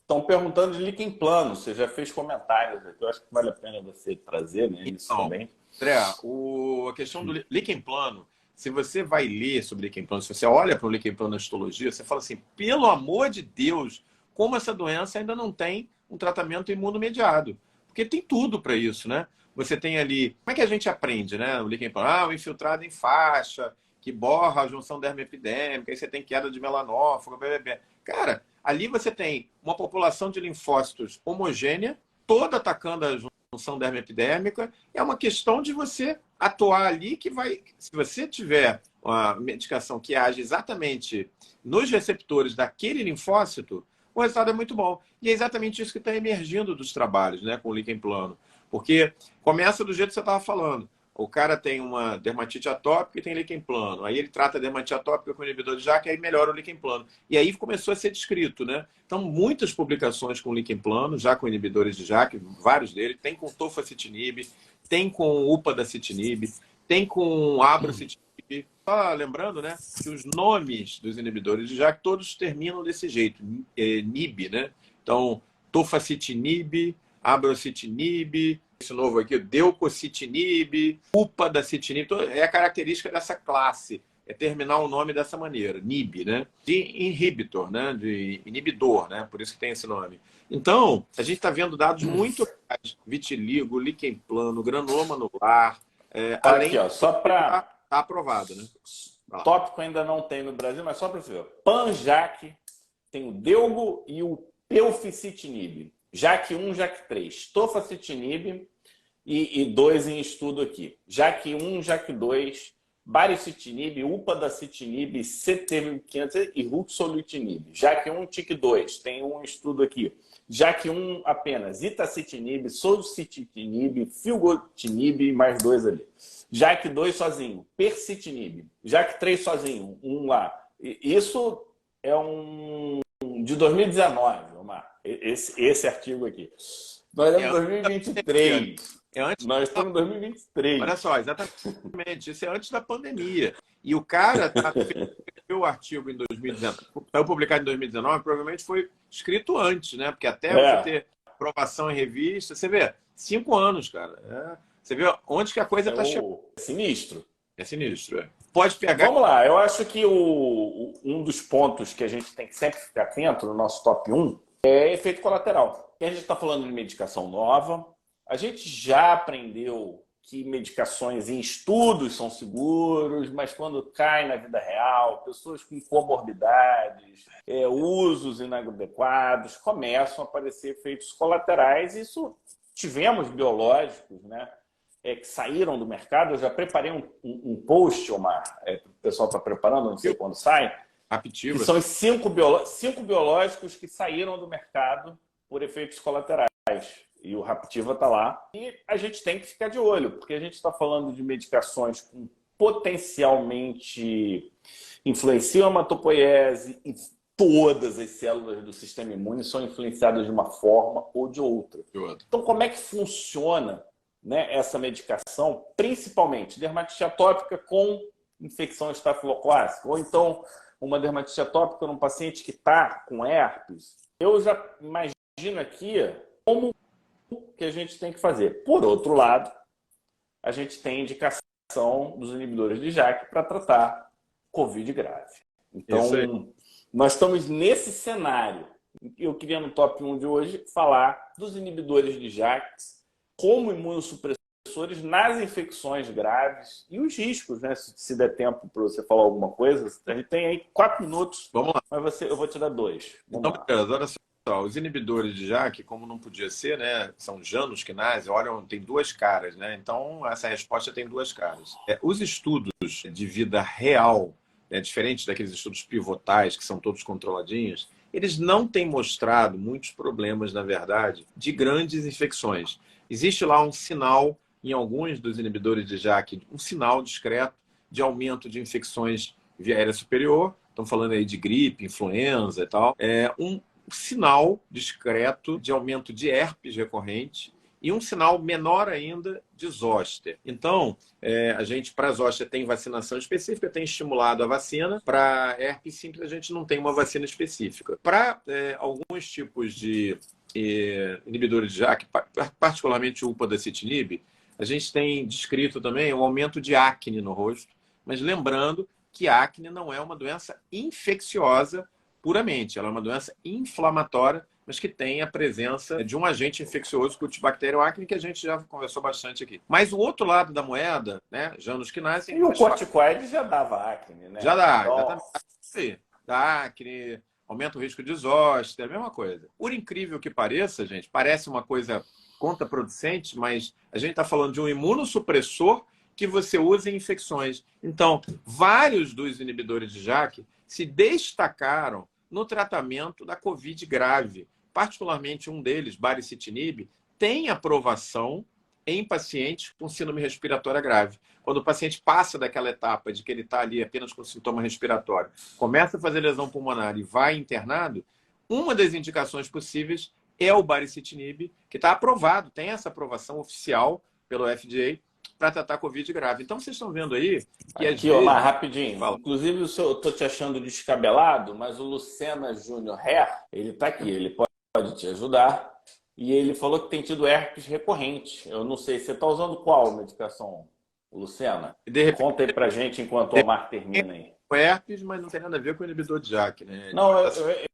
Speaker 1: Estão perguntando de líquen plano, você já fez comentários aqui, eu acho que vale a pena você trazer, né, isso também.
Speaker 2: André, a questão do líquen plano, se você vai ler sobre líquen plano, se você olha para o líquen plano na histologia, você fala assim, pelo amor de Deus, como essa doença ainda não tem um tratamento imunomediado? Porque tem tudo para isso, né? Você tem ali... Como é que a gente aprende, né? O líquen plano, o infiltrado em faixa, que borra a junção dermoepidêmica, aí você tem queda de melanófago, blá. Cara, ali você tem uma população de linfócitos homogênea, toda atacando a junção dermoepidérmica. É uma questão de você atuar ali que vai... Se você tiver uma medicação que age exatamente nos receptores daquele linfócito, o resultado é muito bom. E é exatamente isso que está emergindo dos trabalhos, né, com o líquen plano. Porque começa do jeito que você estava falando. O cara tem uma dermatite atópica e tem líquen plano. Aí ele trata a dermatite atópica com inibidor de JAK e aí melhora o líquen plano. E aí começou a ser descrito, né? Então, muitas publicações com líquen plano, já com inibidores de JAK, vários deles. Tem com tofacitinib, tem com upadacitinib, tem com abrocitinib. Só lembrando, né, que os nomes dos inibidores de JAK todos terminam desse jeito, NIB, né? Então, tofacitinib, abrocitinib, esse novo aqui, delcocitinib, upadacitinib, é a característica dessa classe, é terminar o nome dessa maneira, NIB, né? De inhibitor, né? De inibidor, né? Por isso que tem esse nome. Então, a gente está vendo dados muito legais, vitiligo, líquen plano, granuloma anular, além
Speaker 1: aqui, ó, só para...
Speaker 2: Tá aprovado, né?
Speaker 1: Tópico ainda não tem no Brasil, mas só para você ver. Pan-JAK, tem o Delgo e o Pelficitinib. JAK1, JAK3. Tofacitinib e 2 em estudo aqui. JAK1, JAK2, baricitinib, upadacitinib, CT1500 e ruxolitinib. JAK1, TIC2. Tem um estudo aqui. JAK1 apenas itacitinib, solcitinib, filgotinib, mais 2 ali. JAK2 sozinho, percitinib. JAK3 sozinho, um lá. Isso é um de 2019, Omar. Esse artigo aqui. Nós estamos em 2023. Nós estamos em 2023.
Speaker 2: Olha só, exatamente. Isso é antes da pandemia. E o cara fez o artigo em 2019, saiu publicado em 2019, provavelmente foi escrito antes, né? Porque até você ter aprovação em revista, você vê, 5 anos, cara. Você vê onde que a coisa está chegando.
Speaker 1: É sinistro.
Speaker 2: É sinistro. Pode pegar.
Speaker 1: Vamos lá, eu acho que um dos pontos que a gente tem que sempre ficar atento no nosso top 1 é efeito colateral. A gente está falando de medicação nova, a gente já aprendeu que medicações em estudos são seguros, mas quando cai na vida real, pessoas com comorbidades, usos inadequados, começam a aparecer efeitos colaterais. Isso tivemos biológicos, né? Que saíram do mercado. Eu já preparei um post, Omar, o pessoal está preparando, não sei quando sai,
Speaker 2: Aptiva.
Speaker 1: que são os 5 biológicos que saíram do mercado por efeitos colaterais. E o Raptiva está lá. E a gente tem que ficar de olho, porque a gente está falando de medicações com potencialmente influenciam a hematopoiese e todas as células do sistema imune são influenciadas de uma forma ou de outra. Então, como é que funciona, né, essa medicação, principalmente dermatite atópica com infecção estafiloclássica, ou então uma dermatite atópica num paciente que está com herpes? Eu já imagino aqui como que a gente tem que fazer. Por outro lado, a gente tem indicação dos inibidores de JAK para tratar COVID grave. Então, nós estamos nesse cenário. Eu queria, no top 1 de hoje, falar dos inibidores de JAK como imunossupressores nas infecções graves e os riscos, né? Se der tempo para você falar alguma coisa, a gente tem aí 4 minutos.
Speaker 2: Vamos lá.
Speaker 1: Mas eu vou te dar 2.
Speaker 2: Então, olha só. Os inibidores de JAK, como não podia ser, né, são Janus-quinase, olha, tem 2 caras, né? Então, essa resposta tem 2 caras. Os estudos de vida real, né, diferente daqueles estudos pivotais, que são todos controladinhos, eles não têm mostrado muitos problemas, na verdade, de grandes infecções. Existe lá um sinal, em alguns dos inibidores de JAK, um sinal discreto de aumento de infecções via aérea superior. Estamos falando aí de gripe, influenza e tal. Um sinal discreto de aumento de herpes recorrente e um sinal menor ainda de zoster. Então, a gente, para zoster, tem vacinação específica, tem estimulado a vacina. Para herpes simples, a gente não tem uma vacina específica. Para alguns tipos de inibidores de JAK, particularmente o upadacitinib, a gente tem descrito também um aumento de acne no rosto, mas lembrando que a acne não é uma doença infecciosa puramente, ela é uma doença inflamatória, mas que tem a presença de um agente infeccioso, Cutibacterium acne, que a gente já conversou bastante aqui. Mas o outro lado da moeda, né, Janus-quinase...
Speaker 1: E o corticoide já dava acne, né?
Speaker 2: Já dá, exatamente. Dá acne, aumenta o risco de zoster, é a mesma coisa. Por incrível que pareça, gente, parece uma coisa contraproducente, mas a gente está falando de um imunossupressor que você usa em infecções. Então, vários dos inibidores de JAK se destacaram no tratamento da COVID grave. Particularmente um deles, baricitinib, tem aprovação em pacientes com síndrome respiratória grave. Quando o paciente passa daquela etapa de que ele está ali apenas com sintoma respiratório, começa a fazer lesão pulmonar e vai internado, uma das indicações possíveis é o baricitinib, que está aprovado, tem essa aprovação oficial pelo FDA para tratar COVID grave. Então, vocês estão vendo aí que
Speaker 1: aqui, Omar, rapidinho. Fala. Inclusive, eu estou te achando descabelado, mas o Lucena Júnior Hair, ele está aqui, ele pode te ajudar. E ele falou que tem tido herpes recorrente. Eu não sei, você está usando qual medicação, Lucena? Conta aí pra gente enquanto o Omar termina aí.
Speaker 2: Herpes, mas não tem nada a ver com o inibidor de JAK, né?
Speaker 1: Não,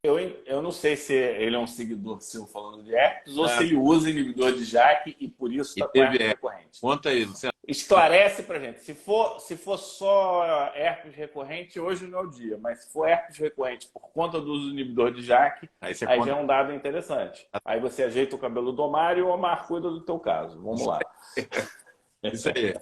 Speaker 1: eu não sei se ele é um seguidor seu falando de herpes ou se ele usa inibidor de JAK e por isso está com herpes recorrente.
Speaker 2: Conta aí, Luciano.
Speaker 1: Esclarece pra gente. Se for só herpes recorrente, hoje não é o dia, mas se for herpes recorrente por conta do uso do inibidor de JAK, aí já é um dado interessante. Aí você ajeita o cabelo do Omar e o Omar cuida do teu caso. Vamos lá.
Speaker 2: Isso aí.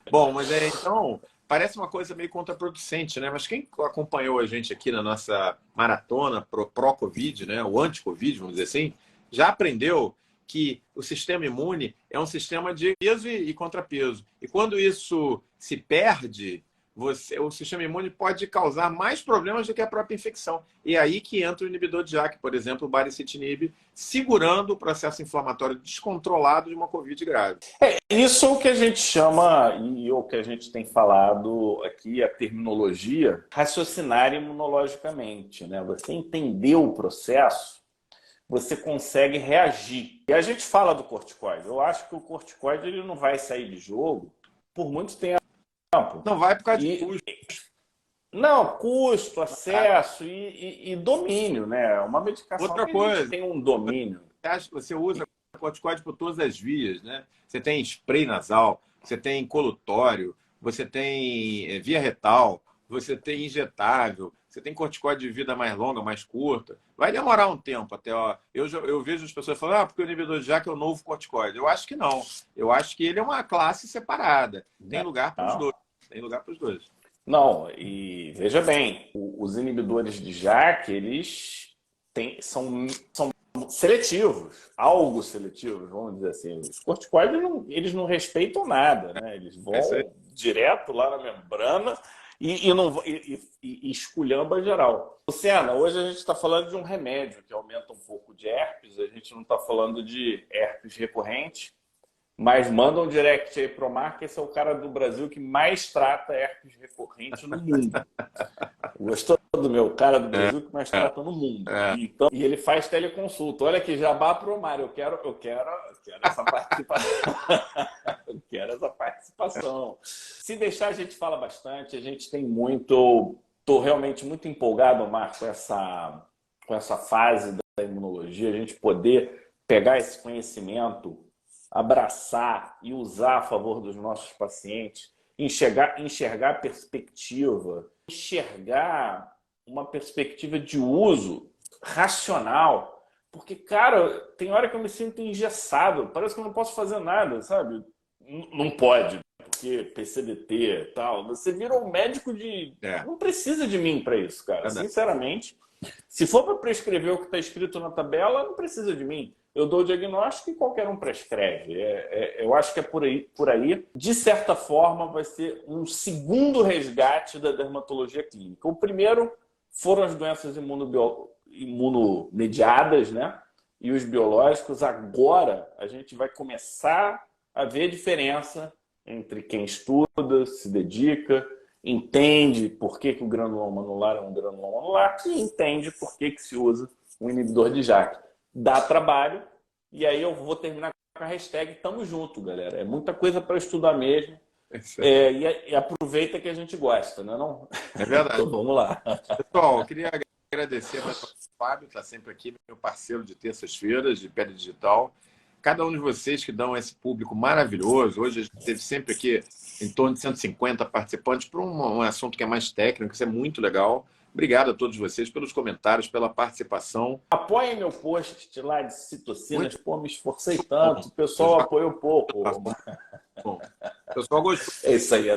Speaker 2: Bom, mas então... Parece uma coisa meio contraproducente, né? Mas quem acompanhou a gente aqui na nossa maratona pró-Covid, né? O anti-Covid, vamos dizer assim, já aprendeu que o sistema imune é um sistema de peso e contrapeso. E quando isso se perde, o sistema imune pode causar mais problemas do que a própria infecção. E é aí que entra o inibidor de JAK, por exemplo, o baricitinib, segurando o processo inflamatório descontrolado de uma COVID grave.
Speaker 1: Isso é o que a gente chama, e o que a gente tem falado aqui, a terminologia, raciocinar imunologicamente, né? Você entender o processo, você consegue reagir. E a gente fala do corticoide. Eu acho que o corticoide ele não vai sair de jogo por muito tempo.
Speaker 2: Não vai por causa de custo.
Speaker 1: Não, custo, acesso e domínio, né? Uma medicação
Speaker 2: Outra
Speaker 1: que
Speaker 2: coisa,
Speaker 1: tem um domínio.
Speaker 2: Você usa corticoide por todas as vias, né? Você tem spray nasal, você tem colutório, você tem via retal, você tem injetável, você tem corticoide de vida mais longa, mais curta. Vai demorar um tempo até. Ó, eu vejo as pessoas falando, porque o inibidor de JAK é o novo corticoide. Eu acho que não. Eu acho que ele é uma classe separada. Tem lugar para os dois. Tem lugar para os dois.
Speaker 1: Não, e veja bem, os inibidores de JAK, eles são seletivos, algo seletivos, vamos dizer assim. Os corticoides, eles não respeitam nada, né? Eles vão direto lá na membrana e esculhamba geral. Luciana, hoje a gente está falando de um remédio que aumenta um pouco de herpes, a gente não está falando de herpes recorrente, mas manda um direct aí pro Mar, que esse é o cara do Brasil que mais trata herpes recorrente no mundo. Gostou do meu cara do Brasil que mais trata no mundo? Então, e ele faz teleconsulta. Olha que jabá pro Mar. Eu quero essa participação. Eu quero essa participação. Se deixar, a gente fala bastante. A gente tem muito. Estou realmente muito empolgado, Mar, com essa fase da imunologia. A gente poder pegar esse conhecimento, abraçar e usar a favor dos nossos pacientes, enxergar a perspectiva, enxergar uma perspectiva de uso racional. Porque, cara, tem hora que eu me sinto engessado, parece que eu não posso fazer nada, sabe? Não pode, porque PCDT e tal. Você vira um médico de... Não precisa de mim para isso, cara. Sinceramente, se for para prescrever o que está escrito na tabela, não precisa de mim. Eu dou o diagnóstico e qualquer um prescreve. Eu acho que é por aí. De certa forma, vai ser um segundo resgate da dermatologia clínica. O primeiro foram as doenças imunomediadas, né? E os biológicos. Agora, a gente vai começar a ver a diferença entre quem estuda, se dedica, entende por que o granuloma anular é um granuloma anular e entende por que se usa um inibidor de JAK. Dá trabalho, e aí eu vou terminar com a hashtag Tamo Junto, galera. É muita coisa para estudar mesmo. E aproveita que a gente gosta, não é não?
Speaker 2: É verdade.
Speaker 1: Então vamos lá.
Speaker 2: Pessoal, eu queria agradecer ao Fábio, está sempre aqui, meu parceiro de terças-feiras, de Pele Digital. Cada um de vocês que dão esse público maravilhoso. Hoje a gente teve sempre aqui em torno de 150 participantes para um assunto que é mais técnico, isso é muito legal. Obrigado a todos vocês pelos comentários, pela participação.
Speaker 1: Apoiem meu post lá de citocinas. Pô, me esforcei tanto. O pessoal apoiou pouco.
Speaker 2: Bom, o pessoal gostou.
Speaker 1: É isso aí.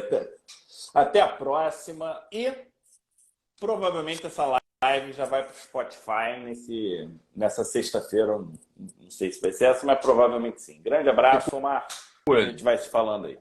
Speaker 1: Até a próxima. E provavelmente essa live já vai para o Spotify nessa sexta-feira. Não sei se vai ser essa, mas provavelmente sim. Grande abraço, Omar. A gente vai se falando aí.